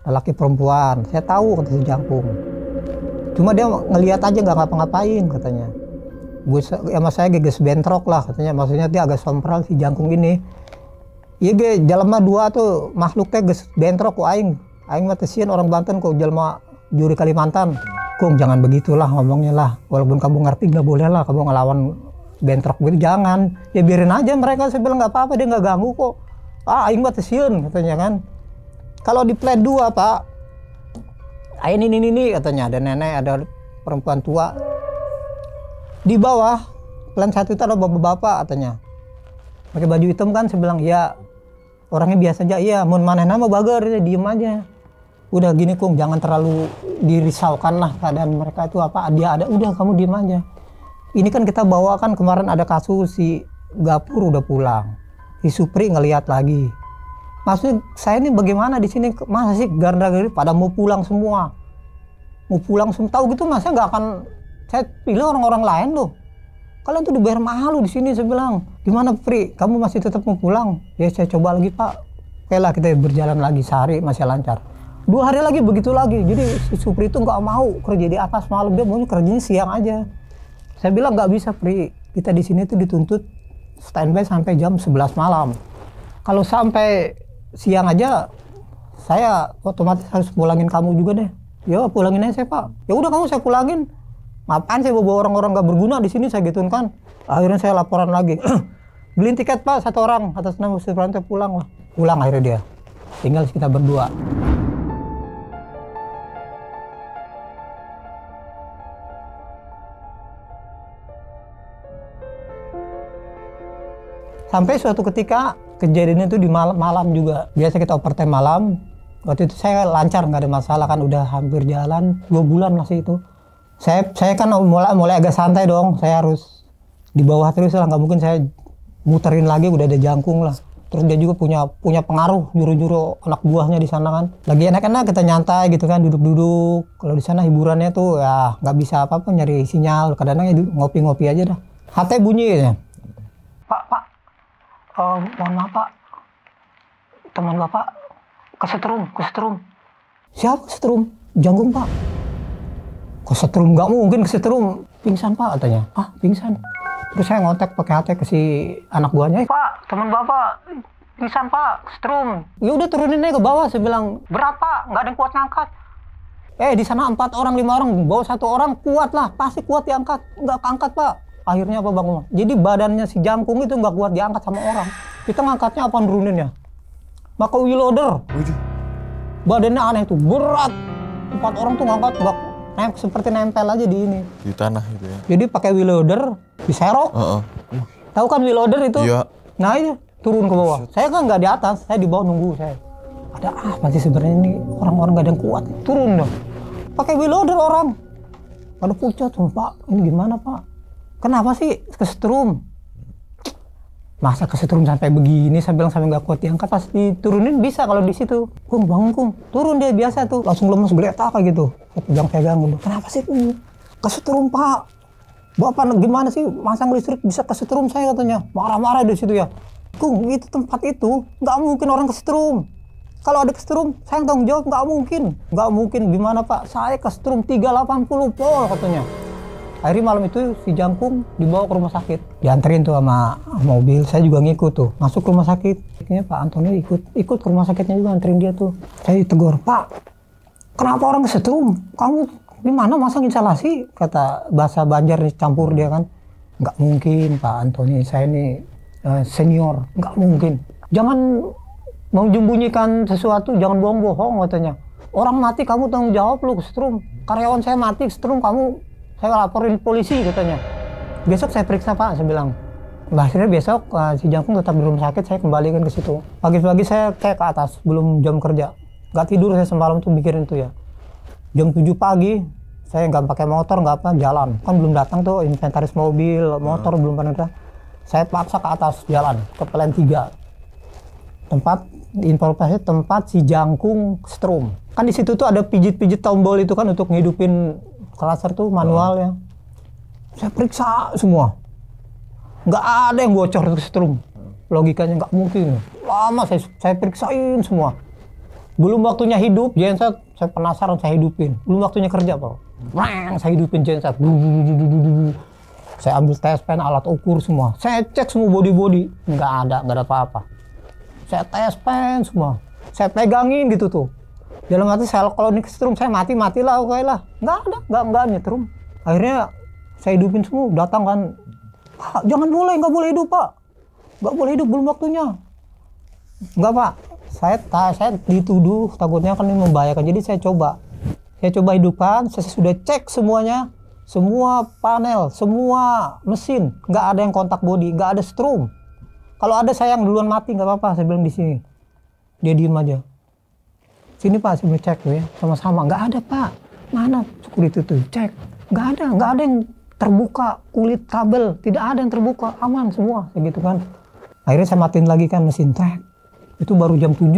laki perempuan, saya tahu kata si Jangkung. Cuma dia ngelihat aja nggak ngapa-ngapain katanya. Sama saya geges bentrok lah katanya, maksudnya dia agak sompral si Jangkung ini. Iya ge, jelema dua tuh makhluknya geus bentrok ku aing mah teusian orang Banten kok jelema juri Kalimantan. Kung jangan begitulah ngomongnya lah, walaupun kamu ngerti nggak boleh lah kamu ngelawan bentrok gitu, jangan. Ya biarin aja mereka, saya bilang nggak apa-apa, dia nggak ganggu kok. Aing mah teusian katanya kan. Kalau di plat 2 Pak, ini katanya ada nenek, ada perempuan tua. Di bawah plan 1 itu ada bapak-bapak katanya, pakai baju hitam kan. Saya bilang ya orangnya biasa aja. Iya, mun maneh nama bager, ya diem aja. Udah gini Kung, jangan terlalu dirisaukan lah keadaan mereka itu apa dia ada. Udah kamu diem aja. Ini kan kita bawa kan kemarin ada kasus si Gapur udah pulang, si Supri ngelihat lagi. Maksudnya saya ini bagaimana di sini, masa sih gara-gara pada mau pulang semua, tahu gitu masa nggak akan saya pilih orang-orang lain loh. Kalian tuh dibayar mahal loh di sini. Saya bilang, gimana Pri, kamu masih tetap mau pulang? Ya saya coba lagi Pak. Oke lah, kita berjalan lagi sehari masih lancar. 2 hari lagi begitu lagi. Jadi si Supri itu nggak mau kerja di atas malam, dia maunya kerjanya siang aja. Saya bilang nggak bisa Pri, kita di sini tuh dituntut standby sampai jam 11 malam. Kalau sampai siang aja, saya otomatis harus pulangin kamu juga deh. Ya pulangin aja saya Pak. Ya udah kamu saya pulangin. Ngapain saya bawa orang-orang gak berguna di sini, saya gituin kan. Akhirnya saya laporan lagi. Beliin tiket Pak 1 orang atas nama Suprianto, pulang lah. Pulang akhirnya dia. Tinggal kita berdua. Sampai suatu ketika kejadian itu di malam juga. Biasa kita overtime malam. Waktu itu saya lancar, nggak ada masalah kan, udah hampir jalan 2 bulan masih itu. Saya kan mulai agak santai dong. Saya harus di bawah terus lah, nggak mungkin saya muterin lagi, udah ada Jangkung lah. Terus dia juga punya pengaruh, nyuruh anak buahnya di sana kan. Lagi enak-enak kita nyantai gitu kan, duduk-duduk. Kalau di sana hiburannya tuh ya nggak bisa apa-apa, nyari sinyal. Kadang-kadang ngopi-ngopi aja dah. HT bunyi ya. Pak, mohon maaf Pak, teman Bapak kesetrum. Siapa kesetrum? Jangkung Pak. Kesetrum? Nggak mungkin kesetrum. Pingsan Pak katanya. Pingsan. Terus saya ngontek pakai HT ke si anak buahnya. Pak, teman Bapak pingsan Pak, kesetrum. Ya udah turunin aja ke bawah. Saya bilang, berat Pak, nggak ada yang kuat ngangkat. Di sana 4 orang, 5 orang, bawa 1 orang kuat lah, pasti kuat diangkat. Nggak keangkat Pak. Akhirnya apa Bang? Jadi badannya si Jangkung itu nggak kuat diangkat sama orang. Kita ngangkatnya apa nuruninnya? Maka wheel loader. Badannya aneh tuh, berat. 4 orang tuh ngangkat, seperti nempel aja di ini. Di tanah gitu ya. Jadi pakai wheel loader, diserok. Tahu kan wheel loader itu? Iya. Nah itu turun ke bawah. Saya kan nggak di atas, saya di bawah nunggu saya. Ada apa sih sebenarnya ini, orang-orang nggak ada yang kuat. Turun dong. Pakai wheel loader orang. Pada pucat, Pak. Ini gimana Pak? Kenapa sih kesetrum? Masa kesetrum sampai begini, saya bilang sampai nggak kuat diangkat. Pas diturunin bisa kalau di situ. Kung, bangun Kung. Turun dia biasa tuh, langsung lemes geletak kayak gitu. Saya pegang dulu. Kenapa sih kesetrum Pak? Bapak gimana sih masang listrik bisa kesetrum saya katanya. Marah-marah di situ ya. Kung, itu tempat itu nggak mungkin orang kesetrum. Kalau ada kesetrum, saya tanggung jawab, nggak mungkin. Nggak mungkin gimana Pak? Saya kesetrum 380 volt katanya. Akhirnya malam itu si Jangkung dibawa ke rumah sakit, dianterin tuh sama mobil. Saya juga ngikut tuh masuk ke rumah sakit. Akhirnya Pak Antonio ikut ke rumah sakitnya juga, anterin dia tuh. Saya ditegur, Pak, kenapa orang kesetrum? Kamu di mana masang instalasi? Kata bahasa Banjar campur dia kan. Nggak mungkin Pak Antonio, saya ini senior, nggak mungkin. Jangan menyembunyikan sesuatu, jangan bohong-bohong katanya. Orang mati kamu tanggung jawab lu kesetrum. Karyawan saya mati kesetrum, kamu saya laporin polisi katanya. Besok saya periksa Pak, saya bilang. Nah, akhirnya besok si Jangkung tetap di rumah sakit, saya kembalikan ke situ. Pagi-pagi saya kayak ke atas, belum jam kerja. Nggak tidur saya semalam tuh mikirin itu ya. Jam 7 pagi, saya nggak pakai motor, nggak apa, jalan. Kan belum datang tuh inventaris mobil, motor belum pernah. Saya paksa ke atas jalan, ke plan 3. Informasi tempat si Jangkung kesetrum. Kan di situ tuh ada pijit-pijit tombol itu kan untuk ngidupin klaser tuh manual ya. Saya periksa semua. Nggak ada yang bocor itu kesetrum. Logikanya nggak mungkin. Lama saya periksain semua. Belum waktunya hidup, genset saya penasaran saya hidupin. Belum waktunya kerja Pak. Saya hidupin genset. Saya ambil tes pen, alat ukur semua. Saya cek semua body, nggak ada apa-apa. Saya tes pen semua. Saya pegangin gitu tuh. Dalam hati saya kalau ini kesetrum saya matilah oke lah. Nggak nyetrum. Akhirnya saya hidupin semua. Datang kan, Pak, nggak boleh hidup Pak. Nggak boleh hidup, belum waktunya. Nggak Pak. Saya dituduh takutnya kan ini membahayakan. Jadi saya coba hidupkan. Saya sudah cek semuanya. Semua panel, semua mesin, nggak ada yang kontak body, nggak ada strum. Kalau ada saya yang duluan mati, nggak apa-apa, saya bilang di sini. Dia diem aja. Sini Pak, saya cek tuh ya, sama-sama. Nggak ada Pak, mana security tuh, cek. Nggak ada yang terbuka, kulit kabel, tidak ada yang terbuka, aman semua, gitu kan. Akhirnya saya matiin lagi kan mesin trek. Itu baru jam 7,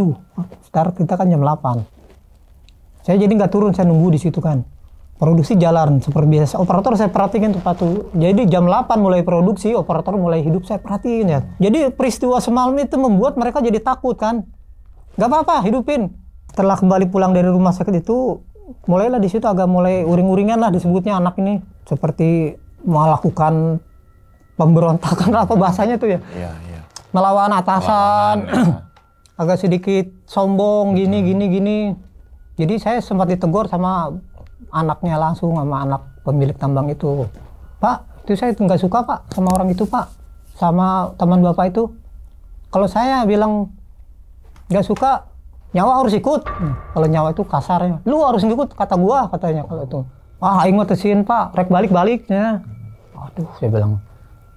start kita kan jam 8. Saya jadi nggak turun, saya nunggu di situ kan. Produksi jalan seperti biasa. Operator saya perhatiin tuh patuh. Jadi jam 8 mulai produksi, operator mulai hidup saya perhatiin ya. Jadi peristiwa semalam itu membuat mereka jadi takut kan. Gak apa-apa, hidupin. Setelah kembali pulang dari rumah sakit itu, mulailah di situ agak mulai uring-uringan lah disebutnya anak ini. Seperti melakukan pemberontakan apa bahasanya tuh ya. Iya. Melawan atasan. Agak sedikit sombong gini. Jadi saya sempat ditegur sama anaknya langsung, sama anak pemilik tambang itu. Pak, itu saya nggak suka Pak sama orang itu Pak, sama teman Bapak itu. Kalau saya bilang nggak suka, nyawa harus ikut. Kalau nyawa itu kasarnya, lu harus ikut kata gua katanya kalau itu. Aing mah tesin Pak, rek balik-baliknya. Aduh, saya bilang,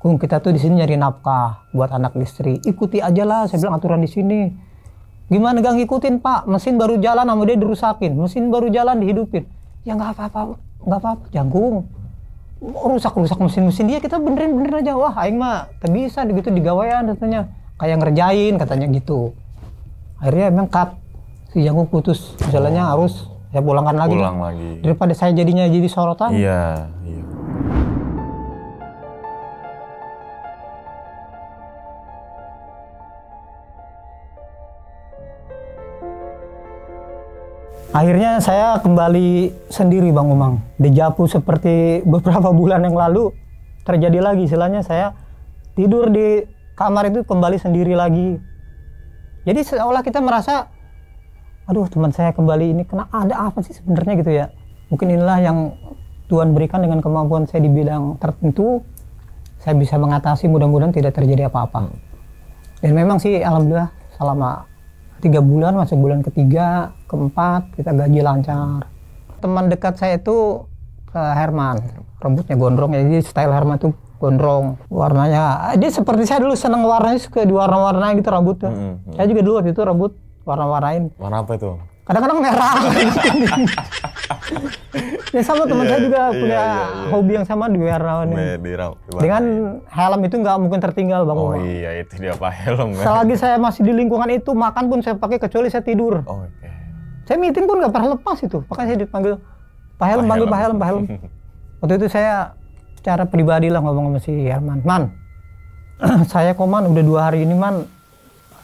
Kung, kita tuh di sini nyari nafkah buat anak istri. Ikuti aja lah, saya bilang aturan di sini. Gimana gak ngikutin Pak? Mesin baru jalan sama dia dirusakin, mesin baru jalan dihidupin. Ya nggak apa-apa, jangkung. Rusak mesin dia, kita benerin aja. Wah, aing mah tak bisa gitu digawean katanya. Kayak ngerjain katanya gitu. Akhirnya emang cut. Si jangkung putus. Jalannya harus saya pulangkan lagi. Daripada saya jadinya jadi sorotan. Iya. Akhirnya saya kembali sendiri Bang Umang. Dejavu seperti beberapa bulan yang lalu terjadi lagi. Istilahnya saya tidur di kamar itu kembali sendiri lagi. Jadi seolah kita merasa, aduh teman saya kembali ini, kena ada apa sih sebenarnya gitu ya. Mungkin inilah yang Tuhan berikan dengan kemampuan saya di bidang tertentu. Saya bisa mengatasi, mudah-mudahan tidak terjadi apa-apa. Dan memang sih alhamdulillah selama 3 bulan, masuk bulan ketiga, keempat, kita gaji lancar. Teman dekat saya itu Herman, rambutnya gondrong, jadi style Herman itu gondrong. Warnanya, dia seperti saya dulu seneng warnanya, suka diwarna-warnain gitu rambutnya. Saya juga dulu waktu itu rambut warna-warnain. Warna apa itu? Kadang-kadang merah. Ya sama teman saya juga punya hobi yang sama di warna-warni. Dengan helm itu nggak mungkin tertinggal Bang Umar. Oh iya, itu dia Pak, helm. Selagi saya masih di lingkungan itu, makan pun saya pakai kecuali saya tidur. Oke. Saya meeting pun nggak pernah lepas itu. Makanya saya dipanggil Pak Helm, panggil Pak Helm. Waktu itu saya secara pribadi lah ngomong sama si Herman. Man, saya koman udah 2 hari ini Man,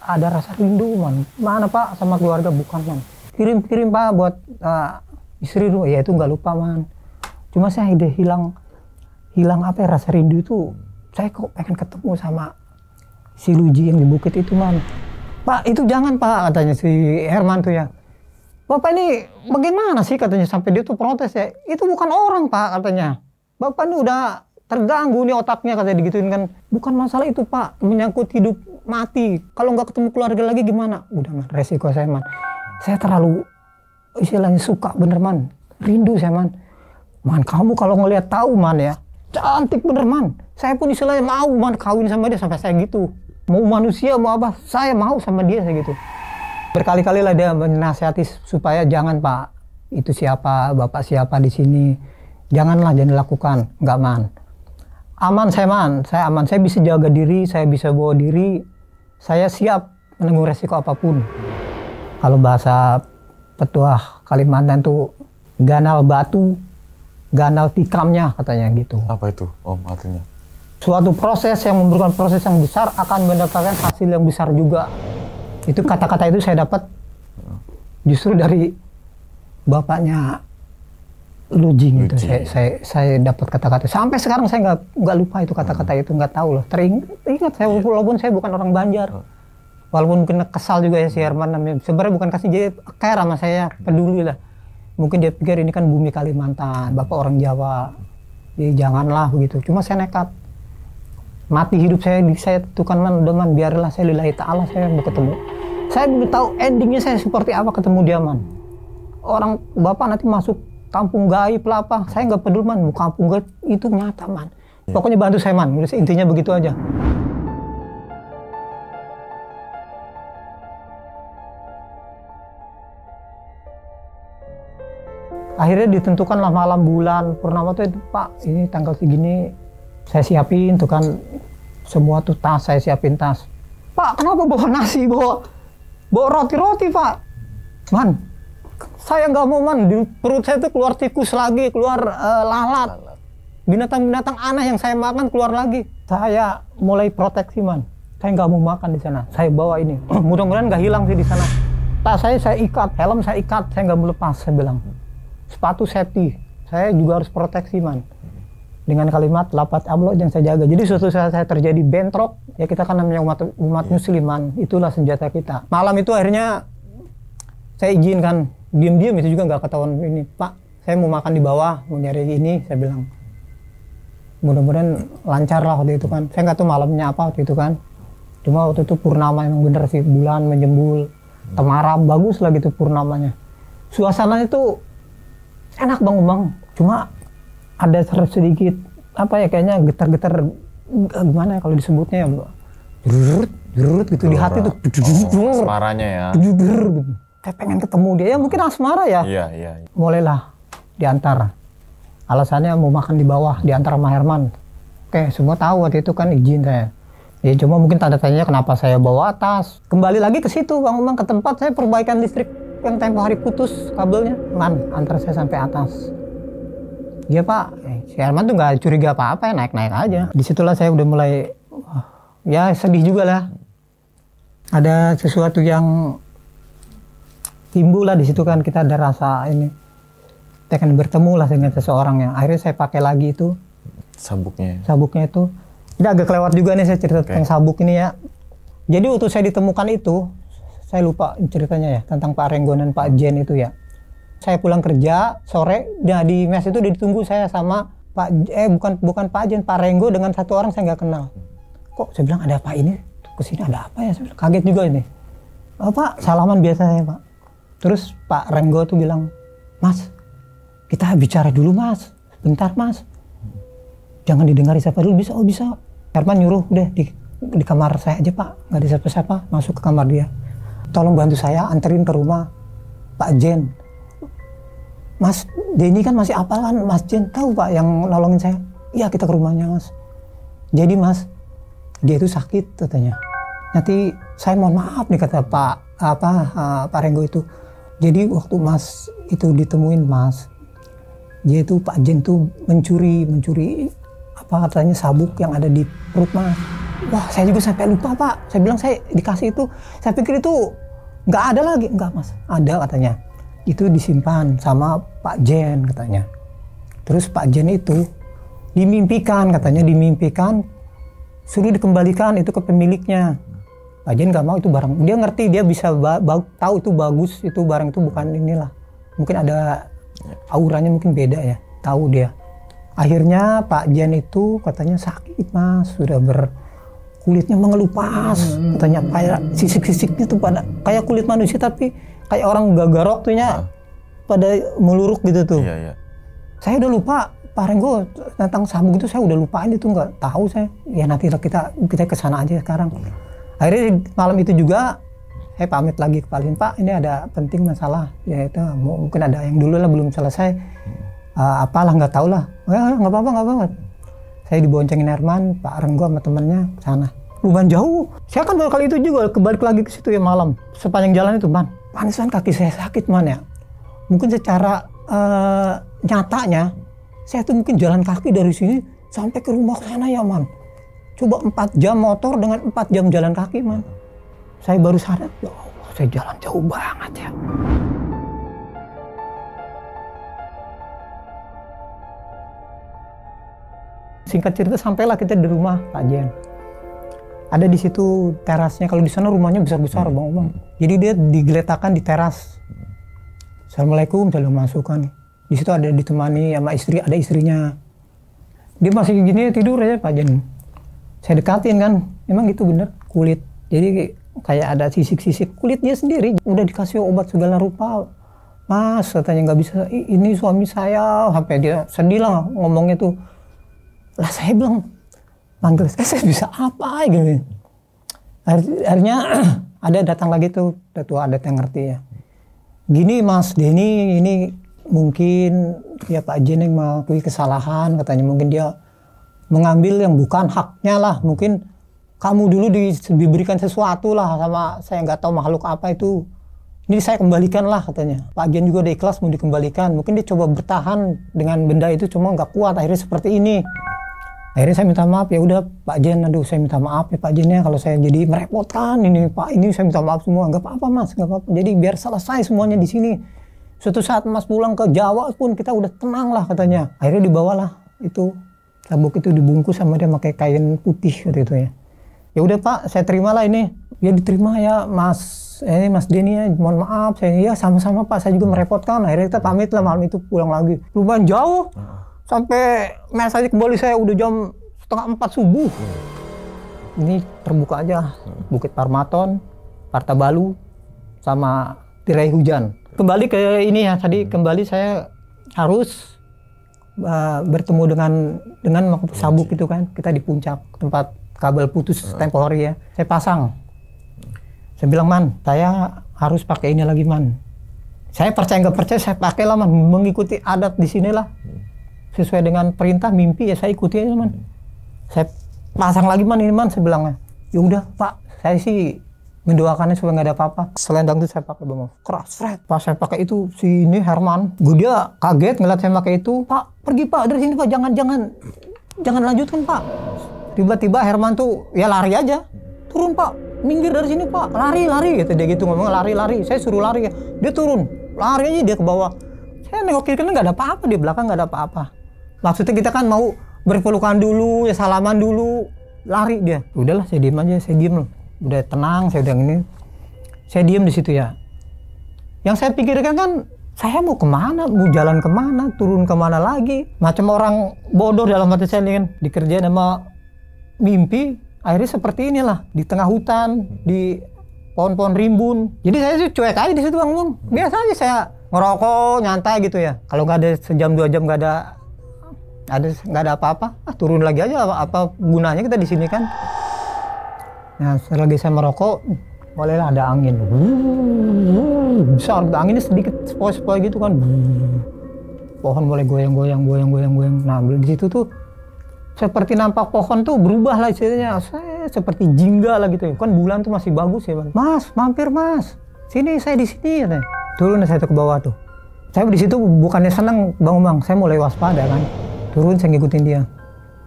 ada rasa rindu Man. Mana Pak sama keluarga? Bukan Man. Kirim Pak buat istri dulu. Ya itu nggak lupa Man. Cuma saya udah hilang apa ya, rasa rindu itu. Saya kok pengen ketemu sama si Luji yang di bukit itu Man. Pak itu jangan Pak, katanya si Herman tuh ya. Bapak ini bagaimana sih katanya, sampai dia tuh protes ya. Itu bukan orang Pak katanya. Bapak ini udah terganggu nih otaknya katanya digituin kan. Bukan masalah itu Pak, menyangkut hidup mati. Kalau nggak ketemu keluarga lagi gimana? Udah Man, resiko saya Man. Saya terlalu istilahnya suka bener Man. Rindu saya Man. Man kamu kalau ngelihat tahu Man ya. Cantik bener Man. Saya pun istilahnya mau Man kawin sama dia sampai saya gitu. Mau manusia mau apa, saya mau sama dia saya gitu. Berkali-kali lah dia menasihati supaya jangan Pak, itu siapa, Bapak siapa di sini. Janganlah, jangan dilakukan. Enggak Man. Aman saya Man, saya aman. Saya bisa jaga diri, saya bisa bawa diri. Saya siap menanggung resiko apapun. Kalau bahasa petuah Kalimantan tuh ganal batu, ganal tikamnya katanya gitu. Apa itu Om artinya? Suatu proses yang memerlukan proses yang besar akan mendapatkan hasil yang besar juga. Itu kata-kata itu saya dapat justru dari bapaknya Lujing itu saya dapat kata-kata sampai sekarang saya nggak lupa itu kata-kata itu, nggak tahu loh, teringat saya walaupun saya bukan orang Banjar, walaupun mungkin kesal juga ya si Herman namanya, sebenarnya bukan kasih, jadi care sama saya, peduli lah, mungkin dia pikir ini kan bumi Kalimantan, bapak orang Jawa, jadi janganlah begitu, cuma saya nekat, mati hidup saya tentukan man, biarlah saya lillahi ta'ala, saya mau ketemu, saya belum tahu endingnya saya seperti apa ketemu dia man, orang bapak nanti masuk kampung gaib lah apa, saya nggak peduli man, mau kampung gaib itu nyata man. Pokoknya bantu saya man, intinya begitu aja. Akhirnya ditentukanlah malam bulan purnama tuh itu Pak, ini tanggal segini saya siapin tuh kan, semua tuh tas saya siapin tas. Pak kenapa bawa nasi, bawa roti Pak? Man, saya nggak mau man, di perut saya tuh keluar tikus lagi, keluar lalat, binatang-binatang aneh yang saya makan keluar lagi. Saya mulai proteksi man, saya nggak mau makan di sana. Saya bawa ini, mudah-mudahan nggak hilang sih di sana. Tas saya ikat, helm saya ikat, saya nggak mau lepas. Saya bilang, sepatu safety, saya juga harus proteksi man. Dengan kalimat lapat Allah yang saya jaga. Jadi suatu saat saya terjadi bentrok, ya kita kan namanya umat musliman, itulah senjata kita. Malam itu akhirnya saya izinkan. Diam-diam itu juga nggak ketahuan ini, Pak, saya mau makan di bawah, mau nyari ini, saya bilang. Mudah-mudahan lancar lah waktu itu kan. Saya nggak tahu malamnya apa waktu itu kan. Cuma waktu itu purnama emang bener sih, bulan menjembul, temaram, bagus lah gitu purnamanya. Suasananya itu enak bang. Cuma ada sedikit, apa ya, kayaknya getar-getar, gimana ya kalau disebutnya ya, jurut gitu di hati tuh. Asmaranya ya. Gitu. Kayak pengen ketemu dia, ya mungkin asmara ya. Iya. Mulailah diantar. Alasannya mau makan di bawah, diantar sama Herman. Oke, semua tahu waktu itu kan izin saya. Ya cuma mungkin tanda tanya kenapa saya bawa atas. Kembali lagi ke situ Bang Umang, ke tempat saya perbaikan listrik yang tempo hari putus kabelnya. Man, antar saya sampai atas. Iya Pak, si Herman tuh nggak curiga apa-apa ya, naik-naik aja. Disitulah saya udah mulai, ya sedih juga lah. Ada sesuatu yang timbul lah di situ kan, kita ada rasa ini, kita akan bertemu lah dengan seseorang yang akhirnya saya pakai lagi itu sabuknya itu. Ini agak kelewat juga nih saya cerita tentang sabuk ini ya. Jadi waktu saya ditemukan itu, saya lupa ceritanya ya tentang Pak Renggo dan Pak Jen itu ya. Saya pulang kerja sore, nah di mes itu ditunggu saya sama bukan Pak Jen, Pak Renggo dengan satu orang saya nggak kenal. Kok saya bilang ada apa ini? Kesini ada apa ya? Saya kaget juga ini. Pak salaman biasa ya Pak. Terus Pak Renggo tuh bilang, Mas, kita bicara dulu Mas, bentar Mas. Jangan didengari siapa dulu, bisa? Oh bisa. Herman nyuruh, udah di kamar saya aja Pak, nggak ada siapa-siapa, masuk ke kamar dia. Tolong bantu saya anterin ke rumah Pak Jen. Mas Denny kan masih apalan, Mas Jen tahu Pak yang nolongin saya. Iya kita ke rumahnya Mas. Jadi Mas, dia itu sakit katanya. Nanti saya mohon maaf nih kata Pak Renggo itu. Jadi waktu Mas itu ditemuin Mas, dia itu Pak Jen tuh mencuri apa katanya sabuk yang ada di perut Mas. Wah saya juga sampai lupa Pak. Saya bilang saya dikasih itu, saya pikir itu nggak ada lagi. Enggak Mas, ada katanya. Itu disimpan sama Pak Jen katanya. Terus Pak Jen itu dimimpikan suruh dikembalikan itu ke pemiliknya. Pak Jen nggak mau itu barang, dia ngerti, dia bisa tahu itu bagus, itu barang itu bukan inilah, mungkin ada auranya mungkin beda ya, tahu dia. Akhirnya Pak Jen itu katanya sakit Mas, sudah kulitnya mengelupas, katanya kayak sisik-sisiknya tuh pada kayak kulit manusia tapi kayak orang gagarok tuhnya pada meluruk gitu tuh. Iya. Saya udah lupa Pak Renggo tentang sabuk itu, saya udah lupain itu, nggak tahu saya. Ya nanti kita kesana aja sekarang. Akhirnya malam itu juga saya pamit lagi ke Pak Lin, Pak ini ada penting masalah, ya itu mungkin ada yang dulu lah belum selesai, apalah nggak tahu lah, nggak apa-apa. Saya diboncengin Herman, Pak Renggo sama temennya sana. Lumayan jauh, saya kan baru kali itu juga kebalik lagi ke situ ya malam, sepanjang jalan itu man, panisan kaki saya sakit man ya. Mungkin secara nyatanya, saya tuh mungkin jalan kaki dari sini sampai ke rumah sana ya man. Coba 4 jam motor dengan 4 jam jalan kaki man. Saya baru sadar, ya Allah, saya jalan jauh banget ya. Singkat cerita sampailah kita di rumah Pak Jen. Ada di situ terasnya, kalau di sana rumahnya besar-besar Bang. Jadi dia digeletakkan di teras. Assalamualaikum, saya masukkan. Di situ ada ditemani sama istri, ada istrinya. Dia masih gini tidur aja Pak Jen. Saya dekatin kan, emang gitu bener, kulit. Jadi kayak ada sisik-sisik kulitnya sendiri. Udah dikasih obat segala rupa. Mas, katanya nggak bisa, ini suami saya. Sampai dia sedih lah ngomongnya tuh. Lah saya bilang, manggil saya bisa apa gitu. Akhirnya ada datang lagi tuh, tua adat yang ngerti ya. Gini Mas Denny, ini mungkin ya Pak Jen yang mengakui kesalahan, katanya mungkin dia mengambil yang bukan haknya lah. Mungkin kamu dulu diberikan sesuatu lah sama saya nggak tahu makhluk apa itu. Ini saya kembalikan lah katanya. Pak Jen juga udah ikhlas mau dikembalikan. Mungkin dia coba bertahan dengan benda itu cuma nggak kuat. Akhirnya seperti ini. Akhirnya saya minta maaf, ya udah Pak Jen, aduh saya minta maaf ya Pak Jen ya kalau saya jadi merepotkan ini Pak, ini saya minta maaf semua. Nggak apa-apa Mas, nggak apa-apa. Jadi biar selesai semuanya di sini. Suatu saat Mas pulang ke Jawa pun kita udah tenang lah katanya. Akhirnya dibawalah itu sabuk itu dibungkus sama dia pakai kain putih gitu ya. Ya udah Pak, saya terimalah ini. Ya diterima ya Mas. Ini Mas Denny ya, mohon maaf. Saya ya sama-sama Pak, saya juga merepotkan. Akhirnya kita pamit lah malam itu pulang lagi. Lumayan jauh. Sampai mes aja kembali saya udah jam 3:30 subuh. Ini terbuka aja. Bukit Parmaton, Partabalu, sama Tirai Hujan. Kembali ke ini ya, tadi kembali saya harus bertemu dengan sabuk itu kan. Kita di puncak tempat kabel putus tempo hari ya. Saya pasang. Saya bilang, Man, saya harus pakai ini lagi, Man. Saya percaya nggak percaya, saya pakai lah, Man. Mengikuti adat di sinilah. Sesuai dengan perintah mimpi ya saya ikuti aja, Man. Saya pasang lagi, Man, ini, Man. Saya bilang, ya udah Pak, saya sih mendoakannya supaya nggak ada apa-apa. Selendang itu saya pakai Bang, keras, seret. Pas saya pakai itu si ini Herman, dia kaget ngeliat saya pakai itu. Pak, pergi Pak dari sini Pak, jangan lanjutkan Pak. Tiba-tiba Herman tuh ya lari aja, turun Pak, minggir dari sini Pak, lari gitu dia gitu ngomong, lari. Saya suruh lari ya, dia turun, lari aja dia ke bawah. Saya nengok kiri kan nggak ada apa-apa, di belakang nggak ada apa-apa. Maksudnya kita kan mau berpelukan dulu, ya salaman dulu, lari dia. Udahlah saya diem aja, saya diem. Udah tenang, saya udah ini. Saya diem di situ ya. Yang saya pikirkan kan, saya mau kemana, mau jalan kemana, turun kemana lagi. Macam orang bodoh dalam hati saya ini kan, dikerjain sama mimpi. Akhirnya seperti inilah, di tengah hutan, di pohon-pohon rimbun. Jadi saya sih cuek aja di situ Bang. Biasa aja saya ngerokok, nyantai gitu ya. Kalau nggak ada sejam 2 jam nggak ada apa-apa, turun lagi aja. Apa gunanya kita di sini kan? Nah, selagi saya merokok, mulailah ada angin. Besar, anginnya sedikit sepoi-sepoi gitu kan. Pohon mulai goyang. Nah, di situ tuh seperti nampak pohon tuh berubah lah istilahnya. Saya seperti jingga lah gitu ya. Kan bulan tuh masih bagus ya, Bang. Mas, mampir Mas. Sini, saya di sini ya. Turun saya tuh ke bawah tuh. Saya di situ bukannya senang, Bang. Saya mulai waspada kan. Turun saya ngikutin dia.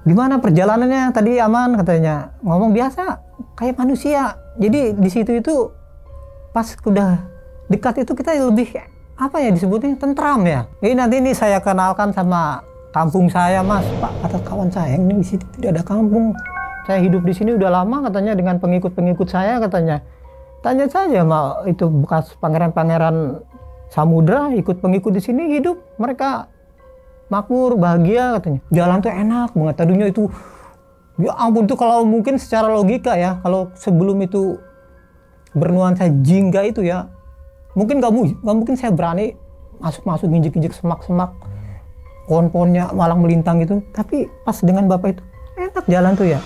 Gimana perjalanannya? Tadi aman katanya. Ngomong biasa, kayak manusia. Jadi di situ itu pas udah dekat itu kita lebih apa ya disebutnya, tentram ya. Ini nanti ini saya kenalkan sama kampung saya, Mas. Pak, kata kawan saya, ini di sini tidak ada kampung. Saya hidup di sini udah lama katanya dengan pengikut-pengikut saya katanya. Tanya saja sama itu bekas pangeran-pangeran samudra ikut pengikut di sini hidup mereka makmur, bahagia katanya. Jalan tuh enak banget. Tadinya itu, ya ampun tuh kalau mungkin secara logika ya, kalau sebelum itu bernuansa jingga itu ya, mungkin nggak mungkin saya berani masuk nginjek-injek semak-semak, pohon-pohonnya malang melintang gitu. Tapi pas dengan bapak itu enak jalan tuh ya.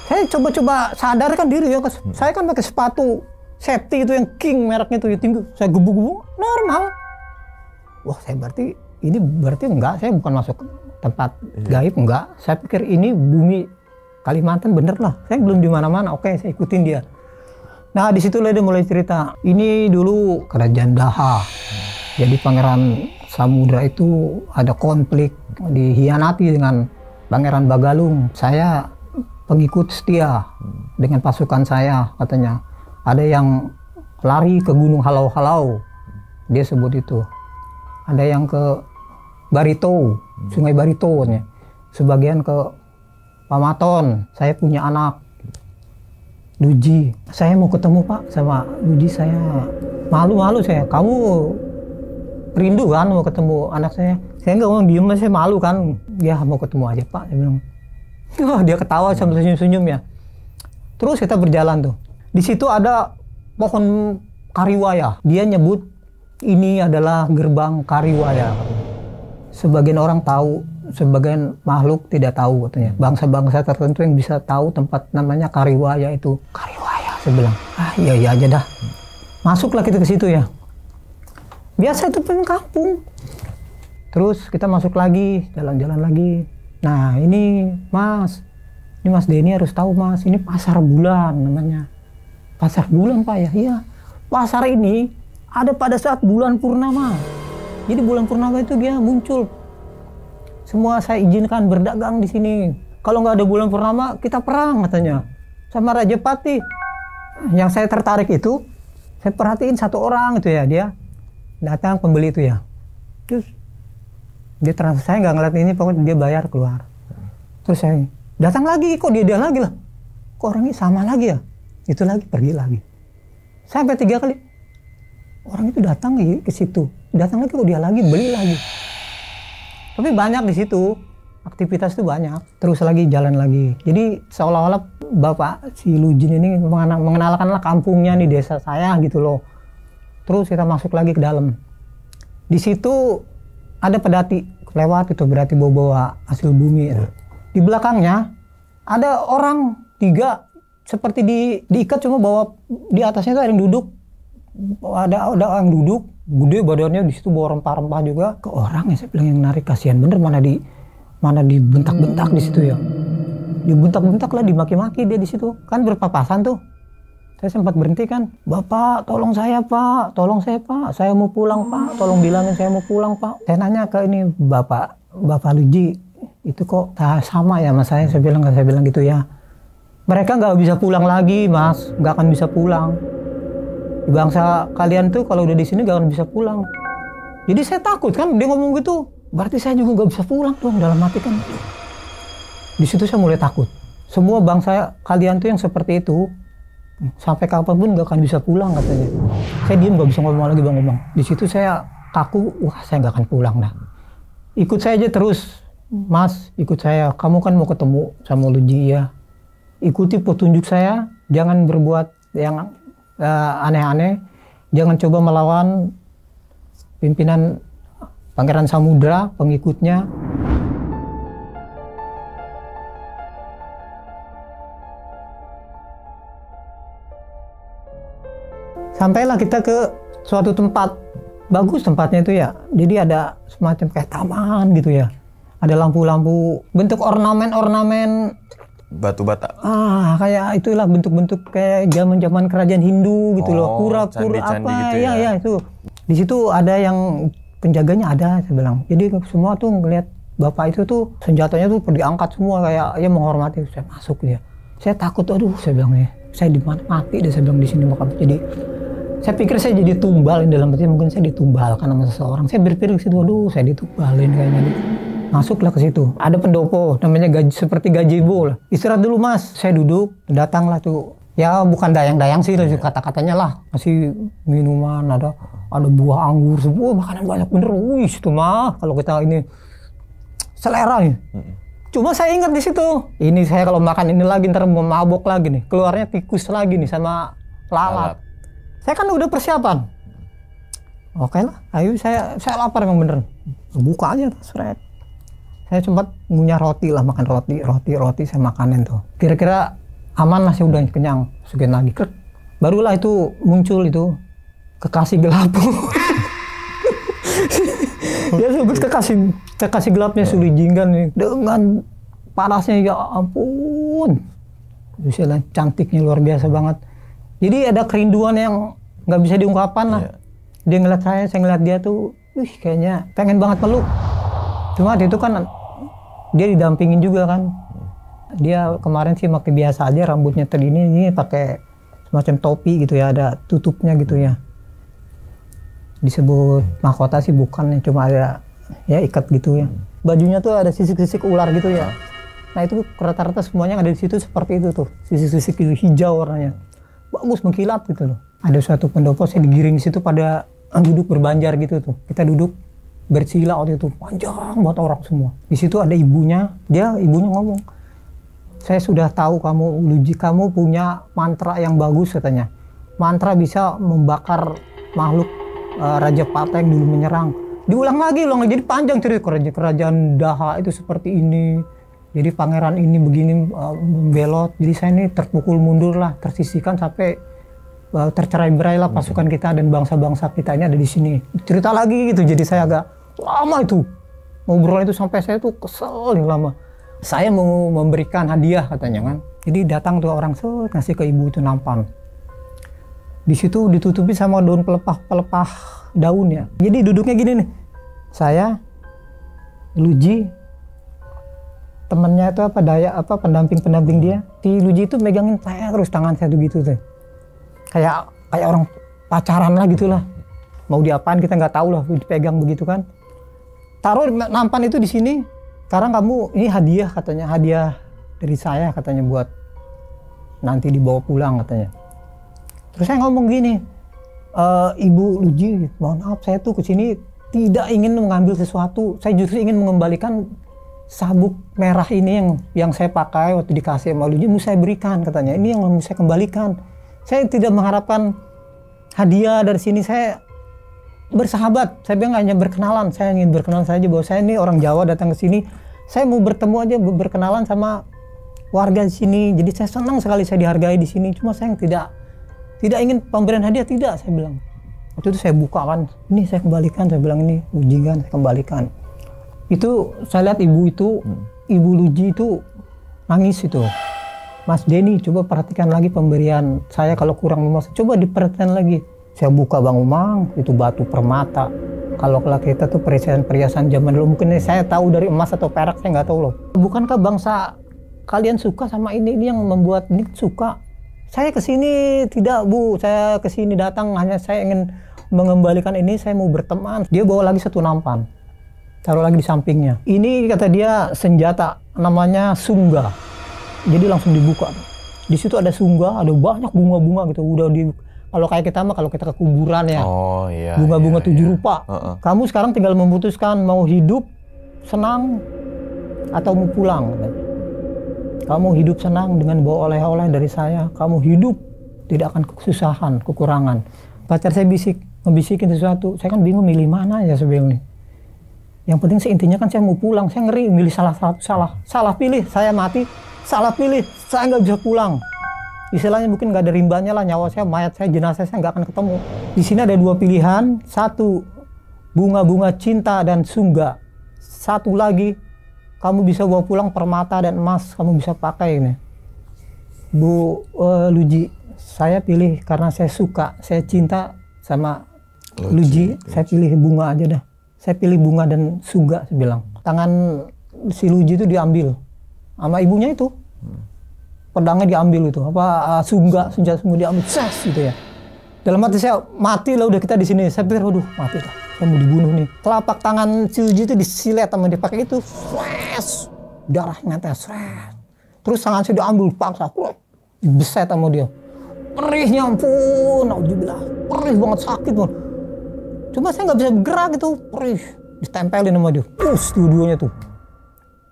Saya coba-coba sadarkan diri ya, saya kan pakai sepatu safety itu yang King mereknya itu tinggi. Saya gebuk-gebuk normal. Wah, saya berarti enggak, saya bukan masuk tempat gaib, enggak. Saya pikir ini bumi Kalimantan bener lah. Saya belum di mana-mana. Oke, saya ikutin dia. Nah, di situ dia mulai cerita. Ini dulu kerajaan Daha. Jadi pangeran samudra itu ada konflik, dihianati dengan Pangeran Bagalung. Saya pengikut setia dengan pasukan saya katanya. Ada yang lari ke Gunung Halau-Halau. Dia sebut itu. Ada yang ke Barito, Sungai Barito katanya. sebagian ke Pak Maton. Saya punya anak, Luji. Saya mau ketemu Pak sama Luji, saya malu-malu saya. Kamu rindu kan mau ketemu anak saya? Saya nggak mau diem, saya malu kan. Ya mau ketemu aja Pak, saya bilang. Wah, dia ketawa sambil senyum-senyum ya. Terus kita berjalan tuh. Di situ ada pohon kariwaya. Dia nyebut ini adalah gerbang kariwaya. Sebagian orang tahu, sebagian makhluk tidak tahu katanya. Bangsa-bangsa tertentu yang bisa tahu tempat namanya kariwaya itu. Kariwaya, saya bilang. Ah iya aja dah. Masuklah kita ke situ ya. Biasa itu pengen kampung. Terus kita masuk lagi, jalan-jalan lagi. Nah ini Mas Denny harus tahu Mas, ini pasar bulan namanya. Pasar bulan Pak ya? Iya. Pasar ini ada pada saat bulan purnama. Jadi bulan purnama itu dia muncul. Semua saya izinkan berdagang di sini. Kalau nggak ada bulan purnama, kita perang katanya. Sama Raja Pati. Yang saya tertarik itu, saya perhatiin satu orang itu ya, dia datang pembeli itu ya. Terus dia transfer, saya nggak ngeliat ini, pokoknya dia bayar keluar. Terus saya datang lagi, kok dia lagi lah. Kok orangnya sama lagi ya? Itu lagi, pergi lagi. Sampai 3 kali. Orang itu datang ke situ. Datang lagi, kok dia lagi, beli lagi. Tapi banyak di situ. Aktivitas itu banyak. Terus lagi, jalan lagi. Jadi seolah-olah Bapak si Lujin ini mengenalkanlah kampungnya nih, desa saya gitu loh. Terus kita masuk lagi ke dalam. Di situ ada pedati lewat itu, berarti bawa hasil bumi. Di belakangnya ada orang 3 seperti diikat, cuma bawa di atasnya itu ada yang duduk. Ada orang duduk, gede badannya, di situ bawa rempah-rempah juga. Ke orang ya, saya bilang yang narik, kasihan bener, mana dibentak-bentak di situ ya. Dibentak-bentak lah, dimaki-maki dia di situ. Kan berpapasan tuh. Saya sempat berhenti kan. Bapak, tolong saya Pak, tolong saya Pak. Saya mau pulang Pak, tolong bilangin saya mau pulang Pak. Saya nanya ke ini, Bapak Luji, itu kok sama ya Mas saya bilang gitu ya. Mereka nggak bisa pulang lagi Mas, nggak akan bisa pulang. Bangsa kalian tuh kalau udah di sini gak akan bisa pulang. Jadi saya takut kan, dia ngomong gitu, berarti saya juga gak bisa pulang dong, dalam hati kan. Di situ saya mulai takut. Semua bangsa kalian tuh yang seperti itu, sampai kapanpun gak akan bisa pulang katanya. Saya diem, gak bisa ngomong lagi Bang. Di situ saya kaku, wah saya gak akan pulang dah. Ikut saya aja terus, Mas, ikut saya. Kamu kan mau ketemu sama Luji ya. Ikuti petunjuk saya, jangan berbuat yang aneh-aneh, jangan coba melawan pimpinan Pangeran Samudra, pengikutnya. Sampailah kita ke suatu tempat, bagus tempatnya itu ya, jadi ada semacam kayak taman gitu ya, ada lampu-lampu, bentuk ornamen-ornamen batu bata. Kayak itulah bentuk-bentuk kayak zaman-zaman kerajaan Hindu gitu loh. Kura-kura apa gitu ya. Ya itu. Di situ ada yang penjaganya ada, saya bilang. Jadi semua tuh ngelihat Bapak itu tuh senjatanya tuh diangkat semua kayak ya menghormati. Saya masuk dia. Saya takut, aduh saya bilang ya. Saya di mana mati deh saya bilang di sini bakal. Jadi saya pikir saya jadi tumbal dalam arti mungkin saya ditumbalkan sama seseorang. Saya berpikir ke situ, aduh saya ditumbalin kayaknya gitu. Masuklah ke situ, ada pendopo namanya seperti gazebo lah. Istirahat dulu Mas, saya duduk, datanglah tuh. Ya bukan dayang-dayang sih, kata-katanya lah. Masih minuman, ada buah anggur, semua makanan banyak bener. Wih itu mah kalau kita ini selera nih. Cuma saya ingat di situ, ini saya kalau makan ini lagi ntar mau mabok lagi nih, keluarnya tikus lagi nih sama lalat. Saya kan udah persiapan. Oke lah, ayo saya lapar memang bener. Buka aja seret. Saya sempat ngunyah roti lah, makan roti saya makanin tuh. Kira-kira aman lah, saya udah kenyang, masukin lagi. Barulah itu muncul itu kekasih gelap. Ya sebut kekasih gelapnya Suli Jinggan nih, dengan parasnya ya ampun. Misalnya cantiknya luar biasa banget. Jadi ada kerinduan yang nggak bisa diungkapkan lah. Dia ngeliat saya ngeliat dia tuh, kayaknya pengen banget peluk. Cuma itu kan dia didampingin juga kan. Dia kemarin sih pakai biasa aja, rambutnya ini pakai semacam topi gitu ya, ada tutupnya gitu ya. Disebut mahkota sih bukan, cuma ada ya ikat gitu ya. Bajunya tuh ada sisik-sisik ular gitu ya. Nah itu rata-rata semuanya yang ada di situ seperti itu tuh, sisik-sisik hijau warnanya, bagus mengkilat gitu loh. Ada suatu pendopo saya digiring di situ pada duduk berbanjar gitu tuh. Kita duduk bersila waktu itu panjang buat orang semua. Di situ ada ibunya, ibunya ngomong, saya sudah tahu kamu Luji, kamu punya mantra yang bagus katanya. Mantra bisa membakar makhluk Raja Pata yang dulu menyerang. Diulang lagi loh, jadi panjang cerita kerajaan Daha itu seperti ini. Jadi pangeran ini begini membelot. Jadi saya ini terpukul mundur lah, tersisihkan sampai tercerai-berai lah pasukan kita dan bangsa-bangsa kita ini ada di sini. Cerita lagi gitu. Jadi saya agak lama itu ngobrol itu sampai saya tuh kesel nih lama. Saya mau memberikan hadiah katanya kan. Jadi datang tuh orang ngasih ke ibu itu nampan. Di situ ditutupi sama daun pelepah daun ya. Jadi duduknya gini nih. Saya, Luji, temennya itu pendamping dia. Si Luji itu megangin saya terus tangan saya tuh gitu tuh. Kayak orang pacaran lah gitulah. Mau diapain kita nggak tahu lah, dipegang begitu kan. Taruh nampan itu di sini. Sekarang kamu ini hadiah katanya, hadiah dari saya katanya buat nanti dibawa pulang katanya. Terus saya ngomong gini, Ibu Luji, mohon maaf saya tuh kesini tidak ingin mengambil sesuatu, saya justru ingin mengembalikan sabuk merah ini yang saya pakai waktu dikasih sama Luji, mau saya berikan katanya, ini yang mau saya kembalikan. Saya tidak mengharapkan hadiah dari sini, saya bersahabat, saya bilang hanya berkenalan, saya ingin berkenalan saja bahwa saya ini orang Jawa datang ke sini, saya mau bertemu aja berkenalan sama warga di sini, jadi saya senang sekali saya dihargai di sini, cuma saya yang tidak ingin pemberian hadiah, tidak, saya bilang. Waktu itu saya buka kan, ini saya kembalikan, saya bilang ini Luji kan, saya kembalikan. Itu saya lihat Ibu Luji itu nangis itu. Mas Denny, coba perhatikan lagi pemberian saya kalau kurang memuaskan, coba diperhatikan lagi. Saya buka Bang Umang, itu batu permata. Kalau kita tuh perhiasan zaman dulu, mungkin saya tahu dari emas atau perak, saya nggak tahu loh. Bukankah bangsa kalian suka sama ini yang membuat ini suka? Saya kesini tidak Bu, saya kesini datang hanya saya ingin mengembalikan ini, saya mau berteman. Dia bawa lagi satu nampan, taruh lagi di sampingnya. Ini kata dia senjata, namanya sungga. Jadi langsung dibuka. Di situ ada sungga, ada banyak bunga-bunga gitu. Udah kalau kayak kita mah kalau kita ke kuburan ya, bunga-bunga 7 rupa. Kamu sekarang tinggal memutuskan mau hidup senang atau mau pulang. Kamu hidup senang dengan bawa oleh-oleh dari saya. Kamu hidup tidak akan kesusahan, kekurangan. Pacar saya ngebisikin sesuatu. Saya kan bingung milih mana ya sebenarnya. Yang penting intinya kan saya mau pulang. Saya ngeri milih salah pilih. Saya mati, salah pilih. Saya nggak bisa pulang. Istilahnya mungkin nggak ada rimbanya lah, nyawa saya, mayat saya, jenazah saya nggak akan ketemu. Di sini ada 2 pilihan. Satu, bunga-bunga cinta dan sungga. Satu lagi, kamu bisa bawa pulang permata dan emas, kamu bisa pakai ini. Bu Luji, saya pilih karena saya suka, saya cinta sama Luji, saya pilih bunga aja dah. Saya pilih bunga dan sungga, saya bilang. Tangan si Luji itu diambil sama ibunya itu. Pedangnya diambil itu, sungga diambil, gitu ya. Dalam hati saya, mati lah udah kita di sini. Saya pikir, waduh mati lah, saya mau dibunuh nih. Telapak tangan si Luji itu disilet sama dia pakai itu, darah netes, terus tangan saya diambil paksa, beset sama dia. Perihnya ampun, alhamdulillah, perih banget, sakit banget. Cuma saya nggak bisa bergerak gitu, perih, ditempelin sama dia, dua-duanya tuh.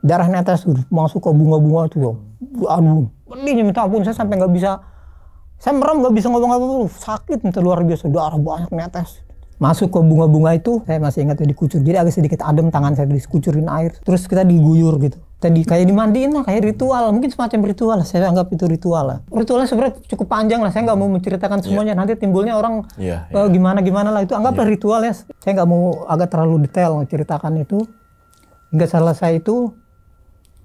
Darah netes tuh, masuk ke bunga-bunga tuh, aduh, perihnya minta ampun, saya sampai nggak bisa. Saya merem, nggak bisa ngomong apa-apa, sakit luar biasa, darah banyak netes. Masuk ke bunga-bunga itu, saya masih ingat tuh dikucur, jadi agak sedikit adem tangan saya, dikucurin air, terus kita diguyur gitu. Tadi kayak dimandiin lah, kayak ritual, mungkin semacam ritual, saya anggap itu ritual lah. Ritualnya sebenarnya cukup panjang lah, saya nggak mau menceritakan semuanya, nanti timbulnya orang gimana lah, itu anggaplah ritual ya. Saya nggak mau agak terlalu detail menceritakan itu. Hingga selesai itu,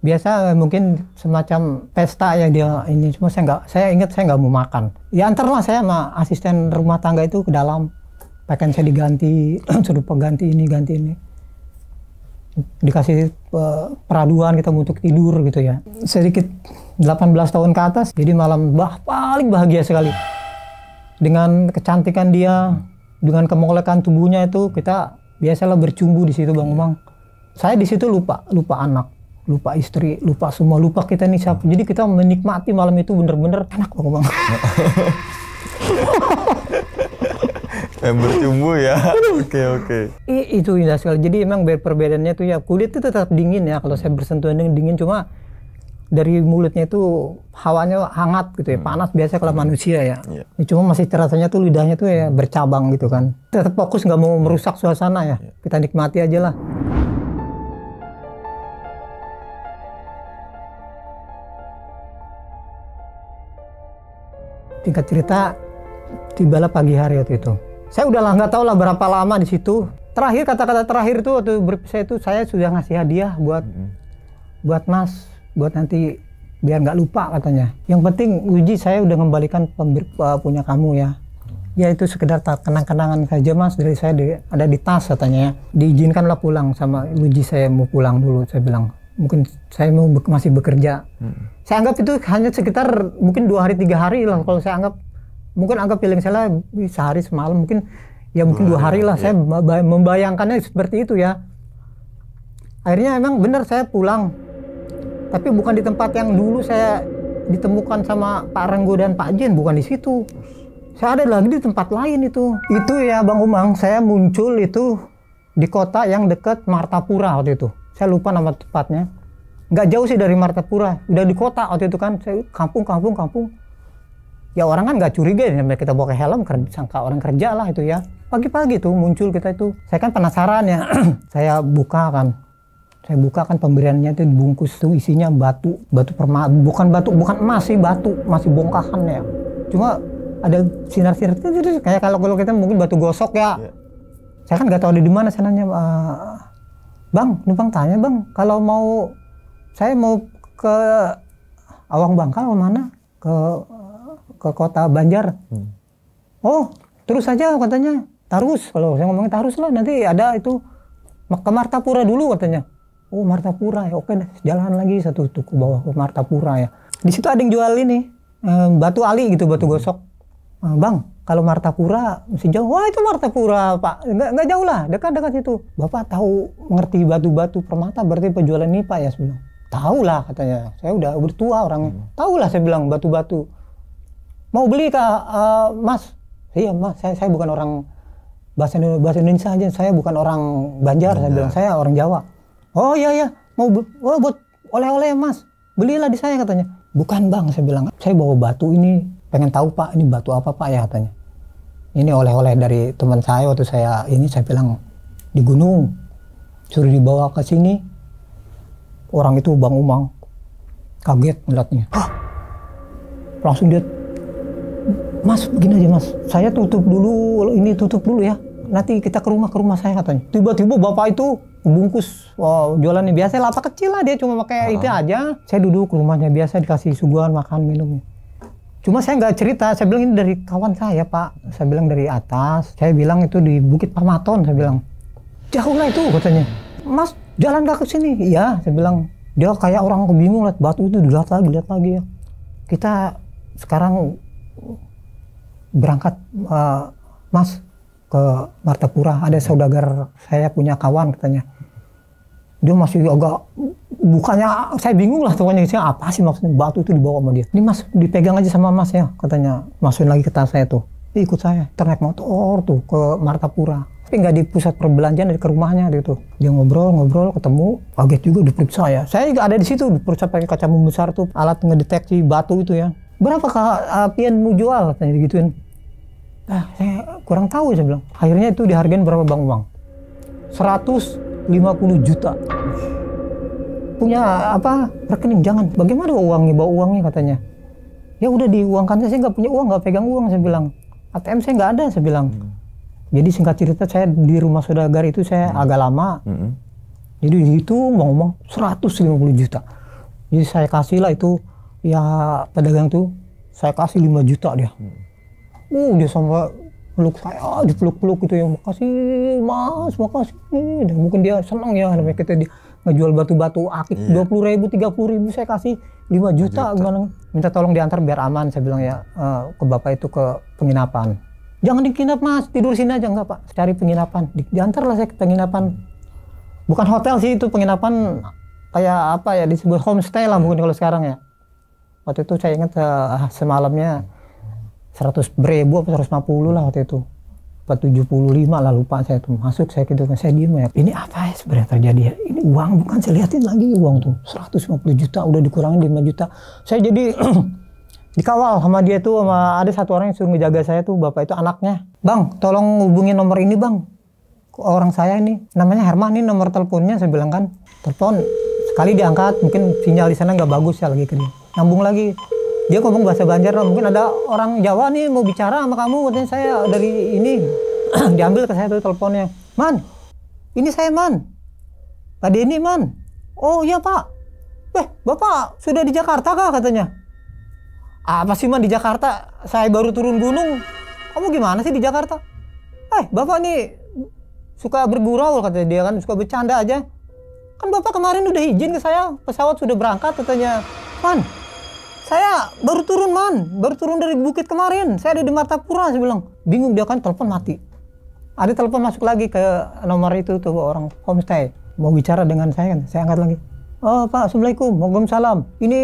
biasa mungkin semacam pesta ya dia ini, cuma saya ingat saya nggak mau makan. Ya antarlah saya sama asisten rumah tangga itu ke dalam, pakaian saya diganti, suruh ganti ini, dikasih peraduan kita untuk tidur gitu ya. Sedikit 18 tahun ke atas, jadi malam paling bahagia sekali. Dengan kecantikan dia, dengan kemolekan tubuhnya itu, kita biasalah bercumbu di situ Bang Umang. Saya di situ lupa anak, lupa istri, lupa semua, lupa kita nih siapa. Jadi kita menikmati malam itu bener-bener enak Bang. Yang bercumbu ya. Oke. Itu indah sekali. Jadi emang perbedaannya tuh ya kulit itu tetap dingin ya. Kalau saya bersentuhan dengan dingin, cuma dari mulutnya itu hawanya hangat gitu ya. Panas biasa kalau manusia ya. Yeah. Cuma masih terasanya tuh lidahnya tuh ya bercabang gitu kan. Tetap fokus, nggak mau merusak suasana ya. Kita nikmati aja lah. Tingkat cerita, tibalah pagi hari waktu itu. Saya udah lah nggak tahu lah berapa lama di situ. Terakhir kata-kata terakhir itu waktu berpisah itu saya sudah ngasih hadiah buat Mas, buat nanti biar nggak lupa katanya. Yang penting Uji saya udah kembalikan punya kamu ya. Ya itu sekedar kenang-kenangan saja Mas dari saya ada di tas katanya. Diizinkanlah pulang sama Uji, saya mau pulang dulu saya bilang. Mungkin saya mau masih bekerja. Saya anggap itu hanya sekitar mungkin 2 hari 3 hari lah kalau saya anggap. Mungkin anggap feeling saya sehari semalam, mungkin ya mungkin 2 hari lah. Saya membayangkannya seperti itu ya. Akhirnya emang benar saya pulang, tapi bukan di tempat yang dulu saya ditemukan sama Pak Renggo dan Pak Jen, bukan di situ. Saya ada lagi di tempat lain itu ya Bang Umang. Saya muncul itu di kota yang dekat Martapura waktu itu. Saya lupa nama tempatnya. Nggak jauh sih dari Martapura, udah di kota waktu itu kan. Saya kampung. Ya orang kan nggak curiga ya, kita pakai helm, sangka orang kerja lah itu ya. Pagi-pagi tuh muncul kita itu. Saya kan penasaran ya, saya buka kan pemberiannya itu dibungkus tuh isinya batu permata, bukan emas sih, batu masih bongkahan ya. Cuma ada sinar-sinar kayak kalau kita mungkin batu gosok ya. Saya kan nggak tahu di mana sananya. Bang, numpang tanya Bang, kalau saya mau ke Awang Bangkal mana? Ke kota Banjar. Oh, terus saja katanya. Tarus, kalau saya ngomongin Tarus lah, nanti ada itu ke Martapura dulu katanya. Oh, Martapura ya, oke deh, jalan lagi satu tuku bawah ke Martapura ya. Di situ ada yang jual ini, batu ali gitu, batu gosok. Bang, kalau Martapura masih jauh. Wah, itu Martapura Pak, nggak jauh lah, dekat-dekat situ. Bapak tahu ngerti batu-batu permata, berarti penjualan ini Pak ya? Saya bilang, tahu lah katanya. Saya udah tua orangnya. Tahu lah saya bilang batu-batu. Mau beli Kak, Mas? Iya Mas, saya bukan orang bahasa Indonesia aja, saya bukan orang Banjar, saya bilang, saya orang Jawa. Oh iya, mau buat oleh-oleh Mas, belilah di saya katanya. Bukan Bang, saya bilang, saya bawa batu ini, pengen tahu Pak, ini batu apa Pak ya katanya. Ini oleh-oleh dari teman saya waktu saya bilang, di gunung, suruh dibawa ke sini. Orang itu Bang Umang, kaget ngeliatnya. Hah? Langsung dia, Mas, begini aja Mas, saya tutup dulu ya. Nanti kita ke rumah saya katanya. Tiba-tiba bapak itu bungkus jualannya biasa, lapak kecil lah, dia cuma pakai itu aja. Saya duduk ke rumahnya biasa, dikasih suguhan makan minum. Cuma saya nggak cerita, saya bilang ini dari kawan saya Pak. Saya bilang dari atas, saya bilang itu di Bukit Parmaton, saya bilang. Jauh lah itu katanya. Mas, jalan nggak ke sini? Iya, saya bilang. Dia kayak orang kebingung lihat batu itu, dilihat lagi ya. Kita sekarang berangkat Mas ke Martapura, ada saudagar saya punya kawan katanya. Dia masih agak, bukannya saya bingung lah pokoknya, apa sih maksudnya batu itu dibawa sama dia. Ini Mas dipegang aja sama Mas ya katanya, masukin lagi ke tas saya tuh. Dia ikut saya, naik motor tuh ke Martapura. Tapi nggak di pusat perbelanjaan, dari ke rumahnya gitu. Dia ngobrol, ketemu, kaget juga diperiksa ya. Saya juga ada di situ, diperiksa pakai kaca besar tuh, alat ngedeteksi batu itu ya. Berapa Kak pian mau jual katanya digituin. Saya kurang tahu, saya bilang. Akhirnya itu dihargain berapa Bang Umang? 150 juta. Punya apa? Rekening, jangan. Bagaimana bawa uangnya katanya. Ya udah diuangkan, saya nggak punya uang, nggak pegang uang, saya bilang. ATM saya nggak ada, saya bilang. Jadi singkat cerita, saya di rumah saudagar itu saya agak lama. Jadi itu Bang Umang 150 juta. Jadi saya kasih lah itu, ya pedagang tuh, saya kasih 5 juta dia. Dia sampai peluk saya, dipeluk-peluk gitu ya, makasih Mas, makasih. Dan mungkin dia senang ya, namanya kita ngejual batu-batu akik 20.000, 30.000, saya kasih 5 juta. Gimana? Minta tolong diantar biar aman, saya bilang ya, ke bapak itu ke penginapan. Jangan dikinap Mas, tidur sini aja. Enggak Pak, cari penginapan. Diantar lah saya ke penginapan. Bukan hotel sih, itu penginapan kayak apa ya, disebut homestay lah mungkin kalau sekarang ya. Waktu itu saya ingat semalamnya 100.000 apa 150 lah waktu itu. 475 lah, lupa saya tuh. Masuk saya gitu, saya diem ya. Ini apa ya sebenarnya terjadi ya? Ini uang bukan, saya lihatin lagi uang tuh 150 juta udah dikurangin 5 juta. Saya jadi dikawal sama dia tuh, sama ada satu orang yang suruh ngejaga saya tuh, bapak itu anaknya. Bang, tolong hubungin nomor ini bang. Orang saya ini namanya Herman, ini nomor teleponnya. Saya bilang kan, telepon sekali diangkat, mungkin sinyal di sana nggak bagus ya, lagi ke dia. Nyambung lagi. Dia ngomong bahasa Banjar, mungkin ada orang Jawa nih mau bicara sama kamu, katanya saya dari ini. Diambil ke saya tuh teleponnya. Man, ini saya Man. Pak Denny Man. Oh iya Pak. Bapak sudah di Jakarta kah katanya? Apa sih Man di Jakarta? Saya baru turun gunung. Kamu gimana sih di Jakarta? Bapak nih suka bergurau katanya dia kan, suka bercanda aja. Kan Bapak kemarin udah izin ke saya, pesawat sudah berangkat katanya. Man, saya baru turun Man, baru turun dari bukit kemarin. Saya ada di Martapura, saya bilang. Bingung dia kan, telepon mati. Ada telepon masuk lagi ke nomor itu tuh orang homestay. Mau bicara dengan saya kan, saya angkat lagi. Oh Pak, Assalamualaikum, Waalaikumsalam. Ini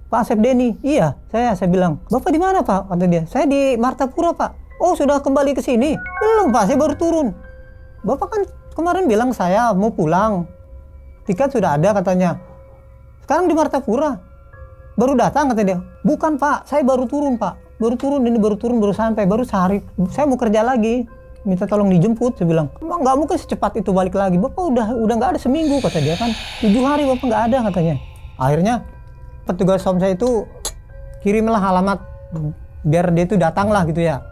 Pak Asep Denny. Iya, saya bilang. Bapak di mana Pak? Kata dia. Saya di Martapura Pak. Oh sudah kembali ke sini? Belum Pak, saya baru turun. Bapak kan kemarin bilang saya mau pulang. Tiket sudah ada katanya. Sekarang di Martapura. Baru datang kata dia. Bukan Pak, saya baru turun Pak. Baru turun, baru sampai, baru sehari. Saya mau kerja lagi. Minta tolong dijemput, saya bilang. Emang nggak mungkin secepat itu balik lagi. Bapak udah nggak ada seminggu kata dia kan. 7 hari Bapak nggak ada katanya. Akhirnya petugas home saya itu kirimlah alamat biar dia itu datang lah gitu ya.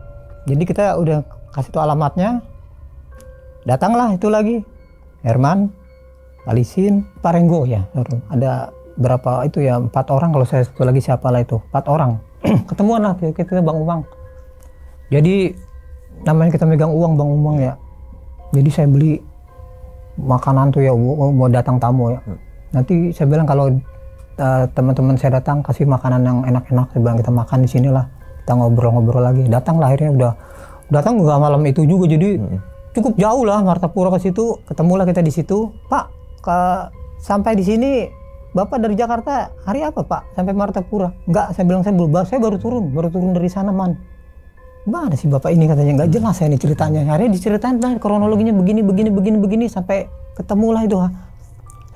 Jadi kita udah kasih tuh alamatnya. Datanglah itu lagi. Herman, Alisin, Pak Renggo ya. Ada berapa itu ya, 4 orang kalau saya satu lagi siapa lah itu, 4 orang. Ketemuan lah kita Bang Umang. Jadi namanya kita megang uang Bang Umang ya. Jadi saya beli makanan tuh ya, mau datang tamu ya. Nanti saya bilang kalau teman-teman saya datang kasih makanan yang enak-enak, saya bilang kita makan di sini lah, kita ngobrol-ngobrol lagi. Datang lah akhirnya, udah datang nggak malam itu juga, jadi cukup jauh lah Martapura ke situ. Ketemulah kita di situ. Pak, sampai di sini Bapak dari Jakarta hari apa Pak? Sampai Martapura? Enggak, saya bilang saya baru turun dari sana Man. Mana sih Bapak ini katanya, nggak jelas saya ini ceritanya. Akhirnya diceritain lah kronologinya begini sampai ketemulah itu.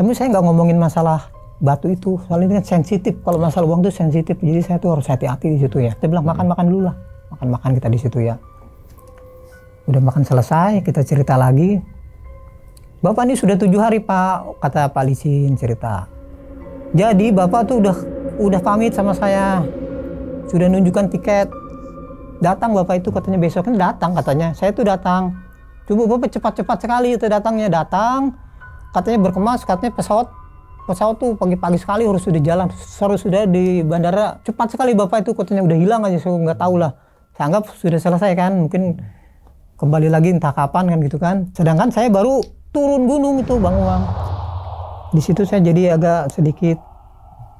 Tapi saya nggak ngomongin masalah batu itu, soalnya ini kan sensitif. Kalau masalah uang itu sensitif, jadi saya tuh harus hati-hati di situ ya. Saya bilang makan dulu lah, makan kita di situ ya. Udah makan selesai, kita cerita lagi. Bapak ini sudah 7 hari Pak, kata Pak Lisin cerita. Jadi Bapak tuh udah pamit sama saya, sudah nunjukkan tiket. Datang Bapak itu katanya besoknya datang katanya. Saya tuh datang. Coba Bapak cepat-cepat sekali itu datangnya. Datang, katanya berkemas, katanya pesawat tuh pagi-pagi sekali harus sudah jalan, harus sudah di bandara. Cepat sekali Bapak itu katanya, udah hilang aja, saya nggak tahu lah. Saya anggap sudah selesai kan, mungkin kembali lagi entah kapan kan gitu kan. Sedangkan saya baru turun gunung itu Bang Uang. Di situ saya jadi agak sedikit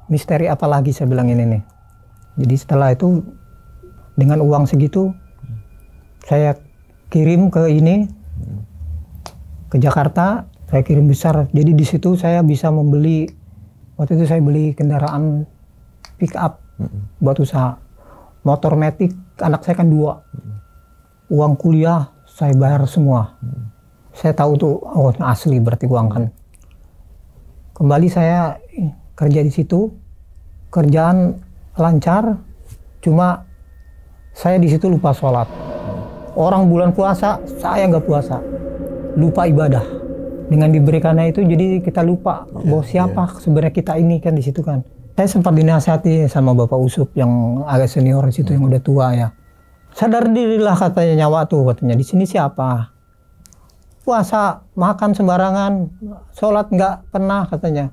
misteri apa lagi saya bilang ini nih. Jadi setelah itu dengan uang segitu saya kirim ke Jakarta, saya kirim besar. Jadi di situ saya bisa membeli, waktu itu saya beli kendaraan pick up buat usaha. Motor matic, anak saya kan 2. Uang kuliah saya bayar semua. Saya tahu tuh, oh asli berarti uang kan. Kembali saya kerja di situ, kerjaan lancar, cuma saya di situ lupa sholat. Orang bulan puasa, saya nggak puasa, lupa ibadah. Dengan diberikannya itu, jadi kita lupa bahwa siapa sebenarnya kita ini kan di situ kan. Saya sempat dinasihati sama Bapak Usup yang agak senior di situ, yang udah tua ya. Sadar dirilah katanya, nyawa tuh katanya, di sini siapa? Puasa, makan sembarangan, sholat nggak pernah katanya.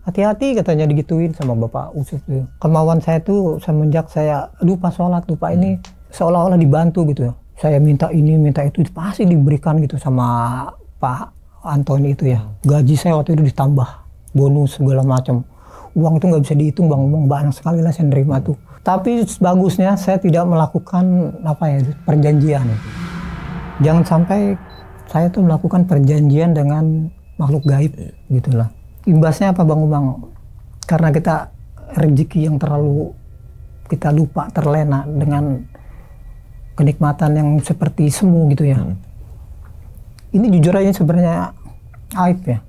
Hati-hati katanya digituin sama Bapak Usup. Kemauan saya tuh semenjak saya lupa sholat, lupa ini, seolah-olah dibantu gitu ya. Saya minta ini, minta itu, pasti diberikan gitu sama Pak Antoni itu ya. Gaji saya waktu itu ditambah, bonus segala macam. Uang itu nggak bisa dihitung Bang, banyak sekali lah saya nerima tuh. Tapi bagusnya saya tidak melakukan perjanjian. Jangan sampai saya tuh melakukan perjanjian dengan makhluk gaib gitulah. Imbasnya apa Bang Umang? Karena kita rezeki yang terlalu kita lupa, terlena dengan kenikmatan yang seperti semu gitu ya. Ini jujur aja sebenarnya aib ya.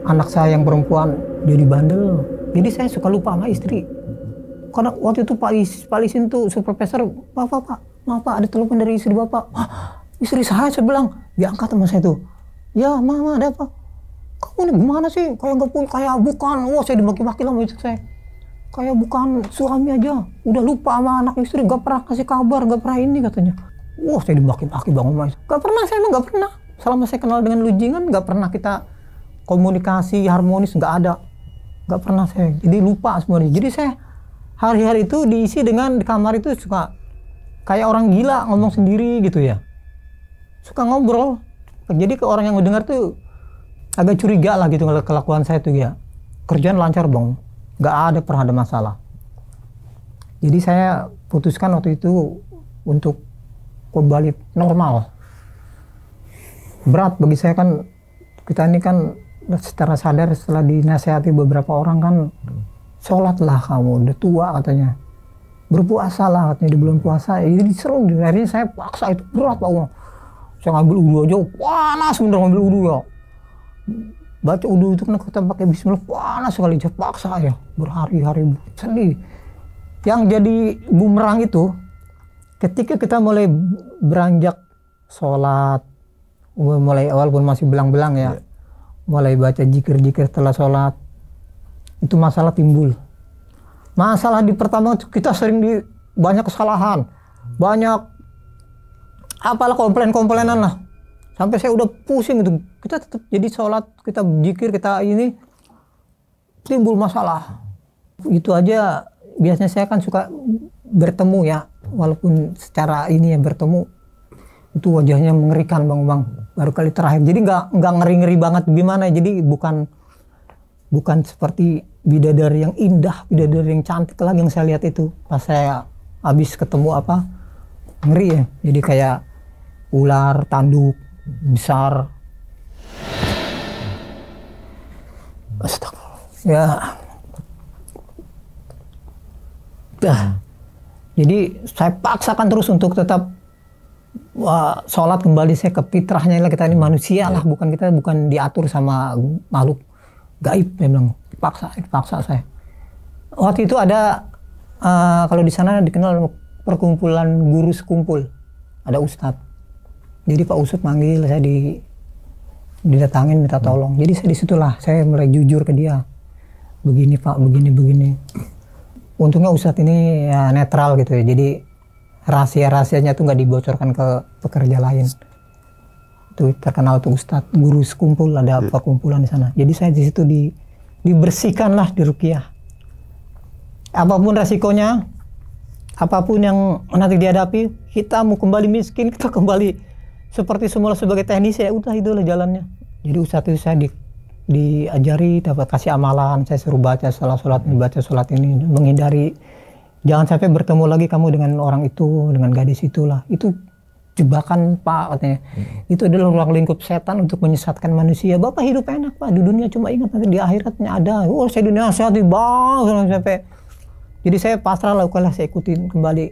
Anak saya yang perempuan jadi bandel, jadi saya suka lupa sama istri. Karena waktu itu Pak Lisin tuh supervisor, Pak, maaf Pak, ada telepon dari istri Bapak. Istri saya bilang, diangkat sama saya tuh. Ya mama ada apa? Kamu ini gimana sih? Kayak bukan, wah saya dimaki-maki lah sama istri saya. Kayak bukan suami aja, udah lupa sama anak istri, gak pernah kasih kabar, gak pernah ini katanya. Wah saya dimaki-maki Bang Umang. Gak pernah, saya emang gak pernah. Selama saya kenal dengan Lujingan, gak pernah kita komunikasi harmonis, gak ada. Gak pernah saya, jadi lupa semuanya. Jadi saya hari-hari itu diisi dengan di kamar itu suka kayak orang gila ngomong sendiri gitu ya. Suka ngobrol. Jadi ke orang yang mendengar tuh agak curiga lah gitu kelakuan saya tuh ya. Kerjaan lancar Bang. Gak ada pernah ada masalah. Jadi saya putuskan waktu itu untuk kembali normal. Berat bagi saya kan, kita ini kan secara sadar setelah dinasihati beberapa orang kan, sholatlah kamu, udah tua katanya. Berpuasa lah katanya di bulan puasa. Jadi seru, akhirnya saya paksa, itu berat Pak Umang. Saya ngambil udu aja, panas bener ngambil udu ya. Baca udu itu kan kita pakai bismillah, panas sekali, saya paksa ya. Berhari-hari sedih. Yang jadi bumerang itu, ketika kita mulai beranjak sholat, mulai walaupun masih belang-belang ya, mulai baca zikir-zikir setelah sholat, itu masalah timbul. Masalah di pertama kita sering banyak kesalahan, banyak apalah komplain-komplainan lah. Sampai saya udah pusing gitu. Kita tetap jadi sholat, kita zikir, kita ini timbul masalah. Itu aja biasanya saya kan suka bertemu ya, walaupun secara ini ya bertemu. Itu wajahnya mengerikan Bang. Baru kali terakhir. Jadi nggak ngeri-ngeri banget gimana. Jadi bukan seperti bidadari yang indah, bidadari yang cantik lagi yang saya lihat itu. Pas saya habis ketemu apa, ngeri ya. Jadi kayak ular tanduk besar. Astagfirullah. Ya. Jadi saya paksakan terus untuk tetap sholat kembali saya ke fitrahnya lah, kita ini manusia lah, bukan diatur sama makhluk gaib. Memang paksa saya. Waktu itu ada kalau di sana dikenal perkumpulan guru sekumpul, ada ustadz. Jadi Pak Ustadz manggil saya, didatangin minta tolong. Jadi saya disitulah saya mulai jujur ke dia, begini Pak, begini. Untungnya Ustadz ini ya netral gitu ya, jadi rahasia-rahasianya tuh nggak dibocorkan ke pekerja lain. Itu terkenal tuh Ustadz guru sekumpul, ada perkumpulan di sana. Jadi saya di situ dibersihkan lah, diruqyah. Apapun resikonya, apapun yang nanti dihadapi, kita mau kembali miskin, kita kembali seperti semula sebagai teknisi, ya udah itulah jalannya. Jadi Ustadz itu saya diajari, dapat kasih amalan, saya suruh baca setelah sholat ini, menghindari. Jangan sampai bertemu lagi kamu dengan orang itu, dengan gadis itulah. Itu jebakan Pak katanya. Itu adalah ruang lingkup setan untuk menyesatkan manusia. Bapak hidup enak Pak, di dunia cuma ingat nanti di akhiratnya ada. Oh saya dunia sehat Bang, sampai. Jadi saya pasrah lah, saya ikutin kembali.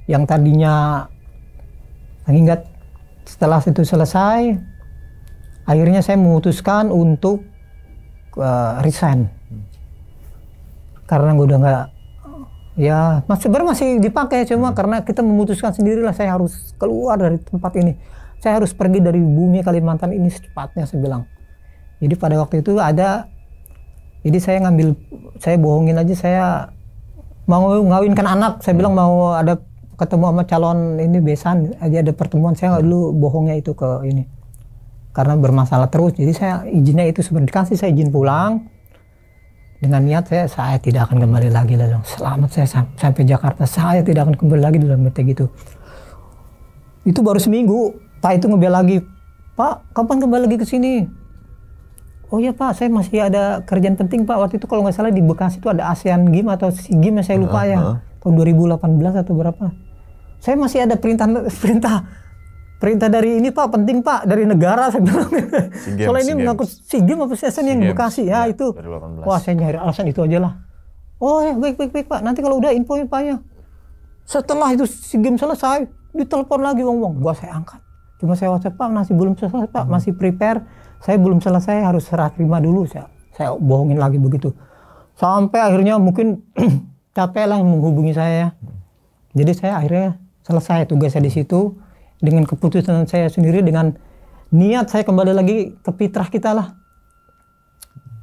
Yang tadinya ingat setelah itu selesai, akhirnya saya memutuskan untuk resign. Karena gue udah nggak, ya sebenarnya masih dipakai, cuma karena kita memutuskan sendirilah, saya harus keluar dari tempat ini, saya harus pergi dari bumi Kalimantan ini secepatnya, saya bilang. Jadi pada waktu itu jadi saya bohongin aja, saya mau ngawinkan anak, saya bilang mau ada ketemu sama calon ini besan aja, ada pertemuan. Saya dulu bohongnya itu ke ini karena bermasalah terus. Jadi saya izinnya itu sebenarnya dikasih, saya izin pulang dengan niat saya tidak akan kembali lagi lah. Selamat saya sampai Jakarta, saya tidak akan kembali lagi dalam arti gitu. Itu baru seminggu Pak itu ngebel lagi, Pak kapan kembali lagi ke sini? Oh ya Pak, saya masih ada kerjaan penting Pak. Waktu itu kalau nggak salah di Bekasi itu ada ASEAN Games atau SEA Games, saya lupa ya, tahun 2018 atau berapa. Saya masih ada perintah Perintah dari ini Pak, penting Pak, dari negara saya bilang. Soalnya ini mengangkut SEA Games apa SEA yang di Bekasi ya itu. Wah saya nyari alasan itu aja lah. Oh ya baik Pak, nanti kalau udah infoin Pak ya. Setelah itu SEA Games selesai, ditelepon lagi Wong. Gua saya angkat. Cuma saya WhatsApp Pak, masih belum selesai Pak, masih prepare. Saya belum selesai, harus serah terima dulu. Saya bohongin lagi begitu. Sampai akhirnya mungkin capek lah menghubungi saya. Jadi saya akhirnya selesai tugas saya di situ. Dengan keputusan saya sendiri, dengan niat saya kembali lagi ke fitrah kita lah.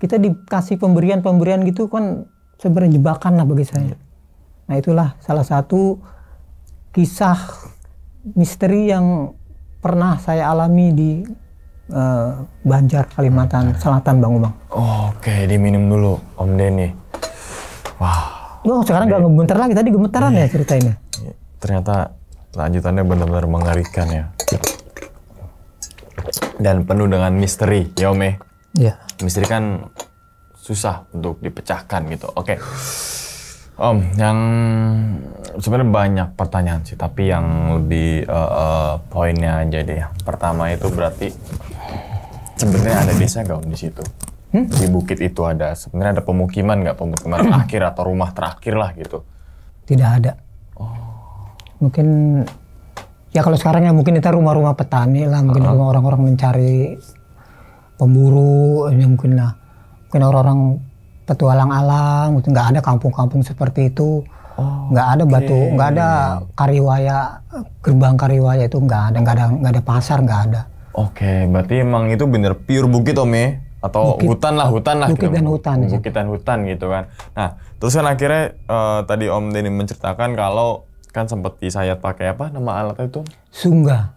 Kita dikasih pemberian gitu kan sebenarnya jebakan lah bagi saya. Nah itulah salah satu kisah misteri yang pernah saya alami di Banjar, Kalimantan Selatan, Bang Umang. Oke, diminum dulu Om Denny. Wah. Oh sekarang nggak gemeter lagi, tadi gemetaran ya ceritanya. Ternyata lanjutannya benar-benar mengerikan ya. Dan penuh dengan misteri, ya Om. Iya. Misteri kan susah untuk dipecahkan gitu. Oke. Om, yang sebenarnya banyak pertanyaan sih, tapi yang lebih poinnya aja deh. Pertama itu berarti sebenarnya ada desa nggak Om di situ? Di bukit itu sebenarnya ada pemukiman nggak? Pemukiman akhir atau rumah terakhir lah gitu? Tidak ada. Mungkin ya kalau sekarang ya mungkin itu rumah-rumah petani lah, mungkin orang-orang mencari pemburu, ya mungkin orang-orang petualang alam, gitu. Nggak ada kampung-kampung seperti itu, nggak ada batu, nggak ada kariwaya, gerbang kariwaya itu nggak ada pasar, nggak ada. Oke, berarti emang itu bener pure bukit Om ya? Atau hutan lah bukit dan hutan. Bukit dan hutan gitu kan. Nah, terus kan akhirnya tadi Om Denny menceritakan kalau kan sempat disayat pakai apa nama alatnya itu? Sunggah.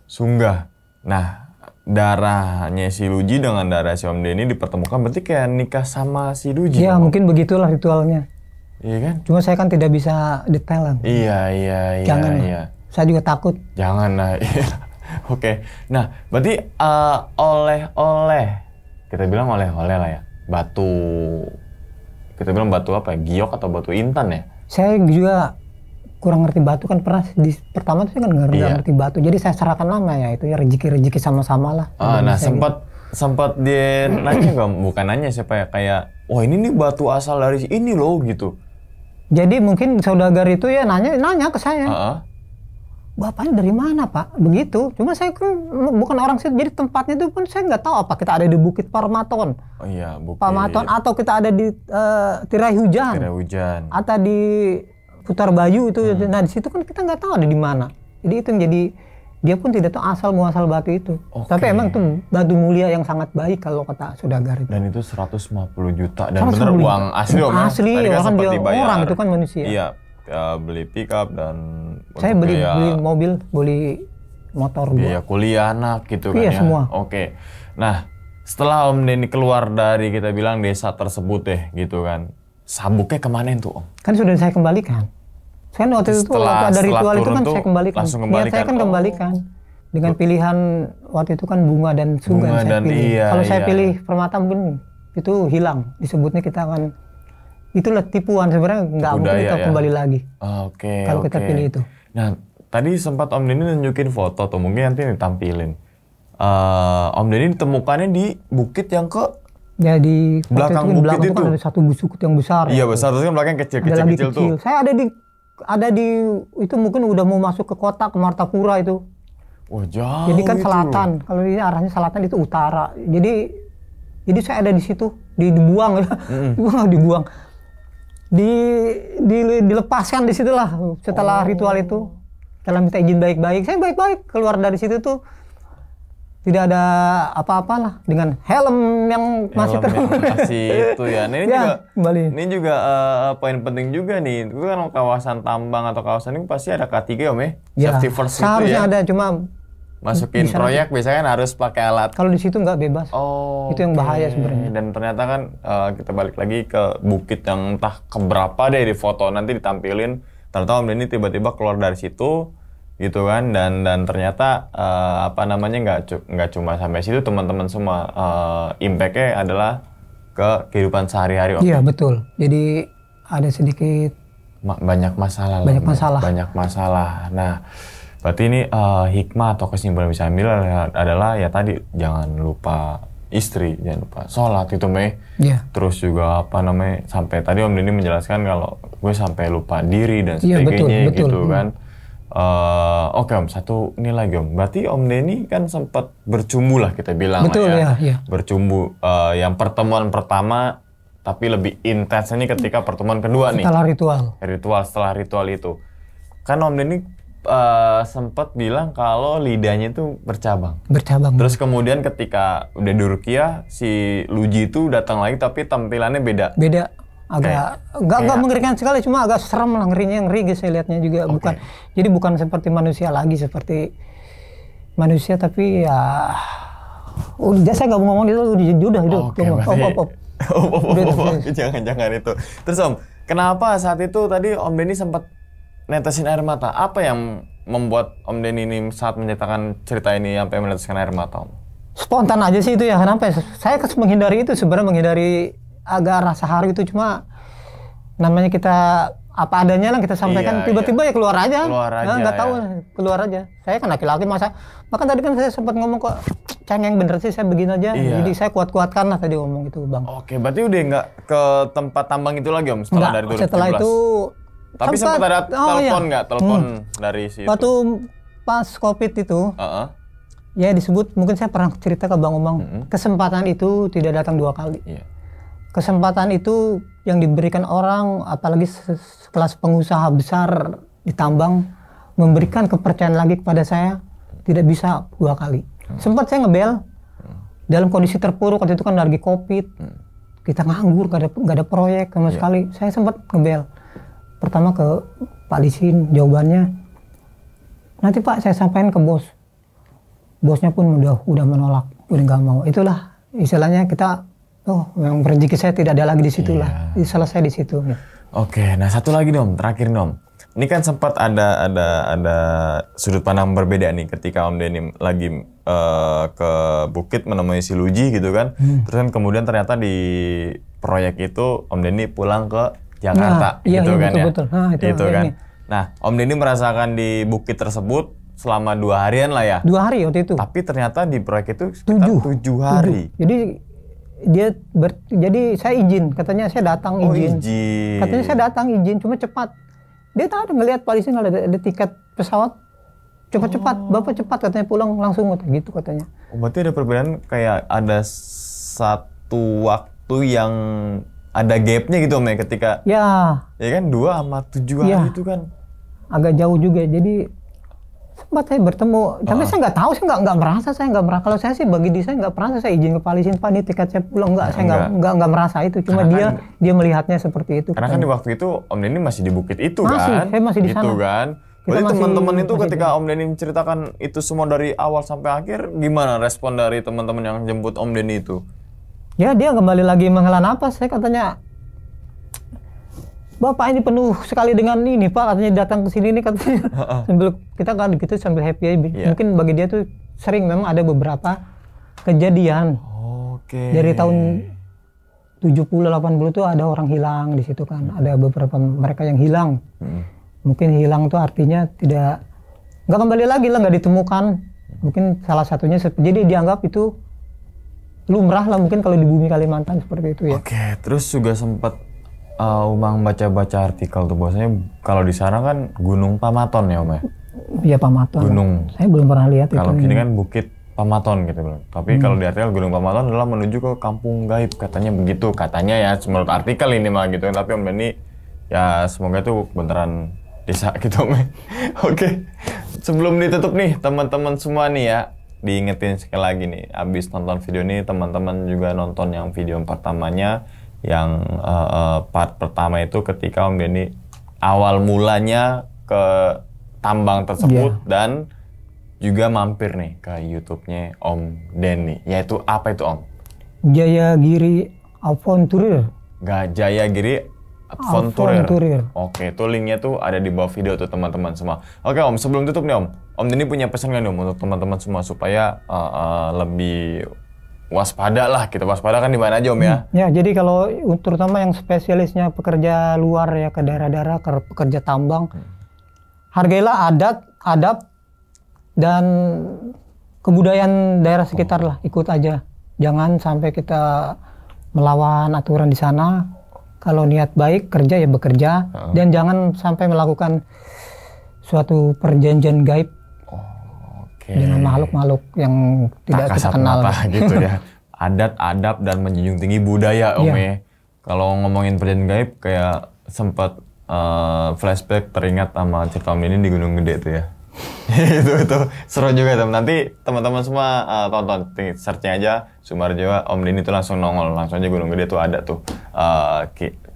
Nah, darahnya si Luji dengan darah si Om Denny dipertemukan berarti kayak nikah sama si Luji. Ya, mungkin begitulah ritualnya. Iya kan? Cuma saya kan tidak bisa detail. Iya. Jangan. Iya. Saya juga takut. Jangan lah. Oke. Nah, berarti oleh-oleh. Kita bilang oleh-oleh lah ya. Batu. Kita bilang batu apa ya? Giok atau batu intan ya? Saya juga kurang ngerti batu kan pernah pertama tuh saya kan nggak ngerti batu, jadi saya serahkan nama ya itu ya rezeki sama-sama lah. Nah sempat dia nanya nggak, bukan nanya siapa ya, kayak wah ini nih batu asal dari ini loh gitu. Jadi mungkin saudagar itu ya nanya ke saya, bapaknya dari mana Pak begitu. Cuma saya kan bukan orang situ, jadi tempatnya itu pun saya nggak tahu apa kita ada di Bukit Parmaton. Oh iya, Bukit Parmaton atau kita ada di Tirai Hujan. Atau di Putar Bayu itu, nah di situ kan kita nggak tahu ada di mana. Jadi itu yang jadi dia pun tidak tahu asal muasal batu itu. Tapi emang itu batu mulia yang sangat baik kalau kata saudagar itu. Dan itu 150 juta dan bener uang asli Om. Asli, kan orang dia bayar. Orang itu kan manusia. Iya, beli pickup dan saya beli mobil, beli motor. Biaya kuliah anak gitu kan ya. Semua. Oke. Nah, setelah Om Denny keluar dari kita bilang desa tersebut deh gitu kan. Sabuknya kemana itu Om? Kan sudah saya kembalikan. Kan waktu itu waktu ada ritual itu kan saya kembalikan. Niat saya kan kembalikan. Dengan pilihan waktu itu kan bunga dan sungai saya pilih. Kalau saya pilih permata mungkin itu hilang. Disebutnya kita kan itulah tipuan, sebenarnya nggak mungkin kita kembali lagi. Kalau kita pilih itu. Nah tadi sempat Om Denny nunjukin foto tuh, mungkin nanti ditampilin. Om Denny ditemukannya di bukit yang ya di belakang bukit itu kan ada satu bukit yang besar. Iya besar, terus kan belakang kecil tuh. Saya ada di itu mungkin udah mau masuk ke kota, ke Martapura itu. Wah jauh. Jadi kan selatan, kalau ini arahnya selatan itu utara. Jadi saya ada di situ, dibuang ya, dibuang, dilepaskan di situlah setelah ritual itu. Setelah minta izin baik-baik, saya baik-baik keluar dari situ tuh. Tidak ada apa-apalah dengan helm yang masih itu ya. Nah, ini juga poin penting juga nih. Itu kan kawasan tambang atau kawasan ini pasti ada K3 Om ya. Safety first seharusnya itu ya. Ada, cuma masukin proyek biasanya kan harus pakai alat. Kalau di situ nggak bebas. Itu yang bahaya sebenarnya. Dan ternyata kan kita balik lagi ke bukit yang entah keberapa deh di foto nanti ditampilin. Ternyata Om Denny tiba-tiba keluar dari situ. Gitu kan, dan ternyata nggak cuma sampai situ, teman-teman semua impact-nya adalah ke kehidupan sehari-hari. Iya betul, jadi ada sedikit banyak masalah. Banyak masalah. Nah Berarti ini hikmah atau kesimpulan bisa ambil adalah ya tadi jangan lupa istri, jangan lupa sholat gitu Mei. Iya. Terus juga apa namanya sampai tadi Om Denny menjelaskan kalau gue sampai lupa diri dan Iya, sebagainya betul. gitu kan. Oke Om, satu ini lagi Om. Berarti Om Denny kan sempat bercumbu lah kita bilang Betul, lah ya. iya. Bercumbu yang pertemuan pertama tapi lebih intensnya ketika pertemuan kedua nih. Setelah ritual. Setelah ritual itu. Kan Om Denny sempat bilang kalau lidahnya itu bercabang. Bercabang. Terus kemudian ketika udah di Ruqyah, si Luji itu datang lagi tapi tampilannya beda. Beda. Agak mengerikan sekali, cuma agak serem lah, ngerinya ngeri saya lihatnya juga. Bukan, jadi bukan seperti manusia lagi, seperti manusia tapi ya udah saya nggak mau ngomong itu udah jangan itu. Terus Om, kenapa saat itu tadi Om Denny sempat netesin air mata? Apa yang membuat Om Denny ini saat menceritakan cerita ini sampai meneteskan air mata Om? Spontan aja sih itu ya, kenapa ya? Saya menghindari itu, sebenarnya menghindari agak rasa haru itu, cuma namanya kita apa adanya lah kita sampaikan, tiba-tiba ya keluar aja. Nggak tahu, keluar aja. Saya kan laki-laki masa, bahkan tadi kan saya sempat ngomong kok cengeng bener sih, saya begini aja. Jadi saya kuat-kuatkan lah tadi ngomong itu Bang. Oke, berarti udah nggak ke tempat tambang itu lagi Om setelah dari 2017? Setelah itu tapi sempat ada telepon nggak? Telepon dari situ? Waktu pas COVID itu, ya disebut, mungkin saya pernah cerita ke Bang Umang, kesempatan itu tidak datang 2 kali. Kesempatan itu yang diberikan orang, apalagi sekelas pengusaha besar di tambang, memberikan kepercayaan lagi kepada saya, tidak bisa 2 kali. Sempat saya ngebel, dalam kondisi terpuruk, waktu itu kan lagi COVID, kita nganggur, gak ada proyek sama sekali. Saya sempat ngebel. Pertama ke Pak Lisin, jawabannya, nanti Pak saya sampaikan ke bos. Bosnya pun udah menolak, udah nggak mau. Itulah istilahnya kita, yang rezeki saya tidak ada lagi di situ lah. Selesai di situ. Oke, nah satu lagi Om, terakhir Om. Ini kan sempat ada sudut pandang berbeda nih ketika Om Denny lagi ke bukit menemui si Luji gitu kan. Terus kan kemudian ternyata di proyek itu Om Denny pulang ke Jakarta gitu kan betul. Itu kan. Nah, Om Denny merasakan di bukit tersebut selama 2 harian lah ya. 2 hari waktu itu. Tapi ternyata di proyek itu sekitar 7 hari. Jadi saya izin, katanya saya datang izin. Katanya saya datang izin, cuma cepat. Dia tak ada ngelihat Pak Lisin ada tiket pesawat. Cepat-cepat, Bapak cepat katanya pulang langsung gitu katanya. Berarti ada perbedaan, kayak ada satu waktu yang ada gapnya gitu Om ya, ketika ya kan 2 sama 7 hari itu kan agak jauh juga. Jadi sempat saya bertemu, tapi saya nggak tahu, saya nggak merasa, kalau saya sih bagi diri saya nggak pernah saya izin ke Pak Lisin, Pak ini tiket saya pulang, saya nggak merasa itu, cuma karena dia melihatnya seperti itu. Karena kan di waktu itu Om Denny masih di bukit itu kan? Saya masih di sana. Gitu kan? Berarti teman-teman itu ketika Om Denny menceritakan itu semua dari awal sampai akhir, gimana respon dari teman-teman yang jemput Om Denny itu? Ya dia kembali lagi menghela napas, saya katanya, Bapak ini penuh sekali dengan ini Pak, katanya datang ke sini nih katanya. Sambil kita kan gitu sambil happy aja. Mungkin bagi dia tuh sering memang ada beberapa kejadian. Dari tahun 70-80 tuh ada orang hilang di situ kan. Ada beberapa mereka yang hilang. Mungkin hilang tuh artinya nggak kembali lagi lah, nggak ditemukan. Mungkin salah satunya jadi dianggap itu lumrah lah mungkin kalau di bumi Kalimantan seperti itu ya. Oke, terus juga sempat Umang baca-baca artikel tuh bahwasanya kalau di sana kan Gunung Pamaton ya Om ya? Iya Pamaton. Gunung. Saya belum pernah lihat itu. Kalau kini kan Bukit Pamaton gitu bilang. Tapi kalau di artikel Gunung Pamaton adalah menuju ke kampung gaib, katanya begitu. Katanya ya menurut artikel ini mah gitu. Tapi Om Denny ya semoga itu beneran bisa gitu Om. Oke. Sebelum ditutup nih teman-teman semua nih ya, diingetin sekali lagi nih, abis nonton video ini teman-teman juga nonton yang video pertamanya, yang part pertama itu ketika Om Denny awal mulanya ke tambang tersebut dan juga mampir nih ke YouTube-nya Om Denny, yaitu apa itu Om? Jayagiri Aventurir. Jayagiri Aventurir. Oke, itu linknya tuh ada di bawah video tuh teman-teman semua. Oke Om, sebelum tutup nih Om Denny punya pesan nggak nih Om untuk teman-teman semua supaya lebih waspada lah, kita waspada kan di mana aja Om ya? Ya, jadi kalau terutama yang spesialisnya pekerja luar ya, ke daerah-daerah, ke pekerja tambang, hargailah adab dan kebudayaan daerah sekitar lah, ikut aja. Jangan sampai kita melawan aturan di sana. Kalau niat baik kerja ya bekerja, dan jangan sampai melakukan suatu perjanjian gaib dengan makhluk-makhluk yang tidak kita kenal gitu ya. Adat, adab, dan menjunjung tinggi budaya, Om ya. Kalau ngomongin perjanjian gaib, kayak sempat flashback teringat sama cerita Om ini di Gunung Gede tuh ya. itu seru juga teman. Nanti teman-teman semua tonton, searching aja Sumarjawa Om Denny itu langsung nongol, langsung aja Gunung Gede tuh ada tuh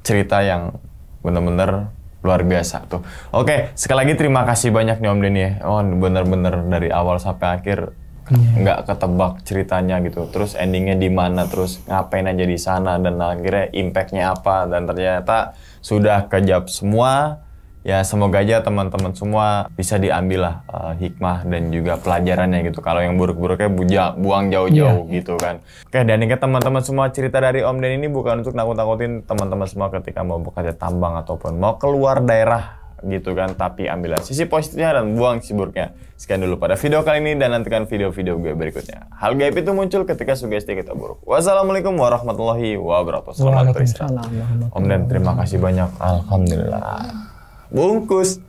cerita yang bener-bener luar biasa tuh. Oke, sekali lagi terima kasih banyak nih Om Denny ya. Oh bener-bener dari awal sampai akhir nggak ketebak ceritanya gitu. Terus endingnya di mana, terus ngapain aja di sana, dan akhirnya impactnya apa, dan ternyata sudah kejawab semua. Ya semoga aja teman-teman semua bisa diambil lah hikmah dan juga pelajarannya gitu. Kalau yang buruk-buruknya buang jauh-jauh gitu kan. Oke, dan ingat teman-teman semua, cerita dari Om Denny ini bukan untuk nakut-nakutin teman-teman semua ketika mau bekerja tambang ataupun mau keluar daerah gitu kan. Tapi ambillah sisi positifnya dan buang sisi buruknya. Sekian dulu pada video kali ini, dan nantikan video-video gue berikutnya. Hal gaib itu muncul ketika sugesti kita buruk. Wassalamualaikum warahmatullahi wabarakatuh. Selamat beristirahat. Om Den, terima kasih banyak. Alhamdulillah. Bungkus.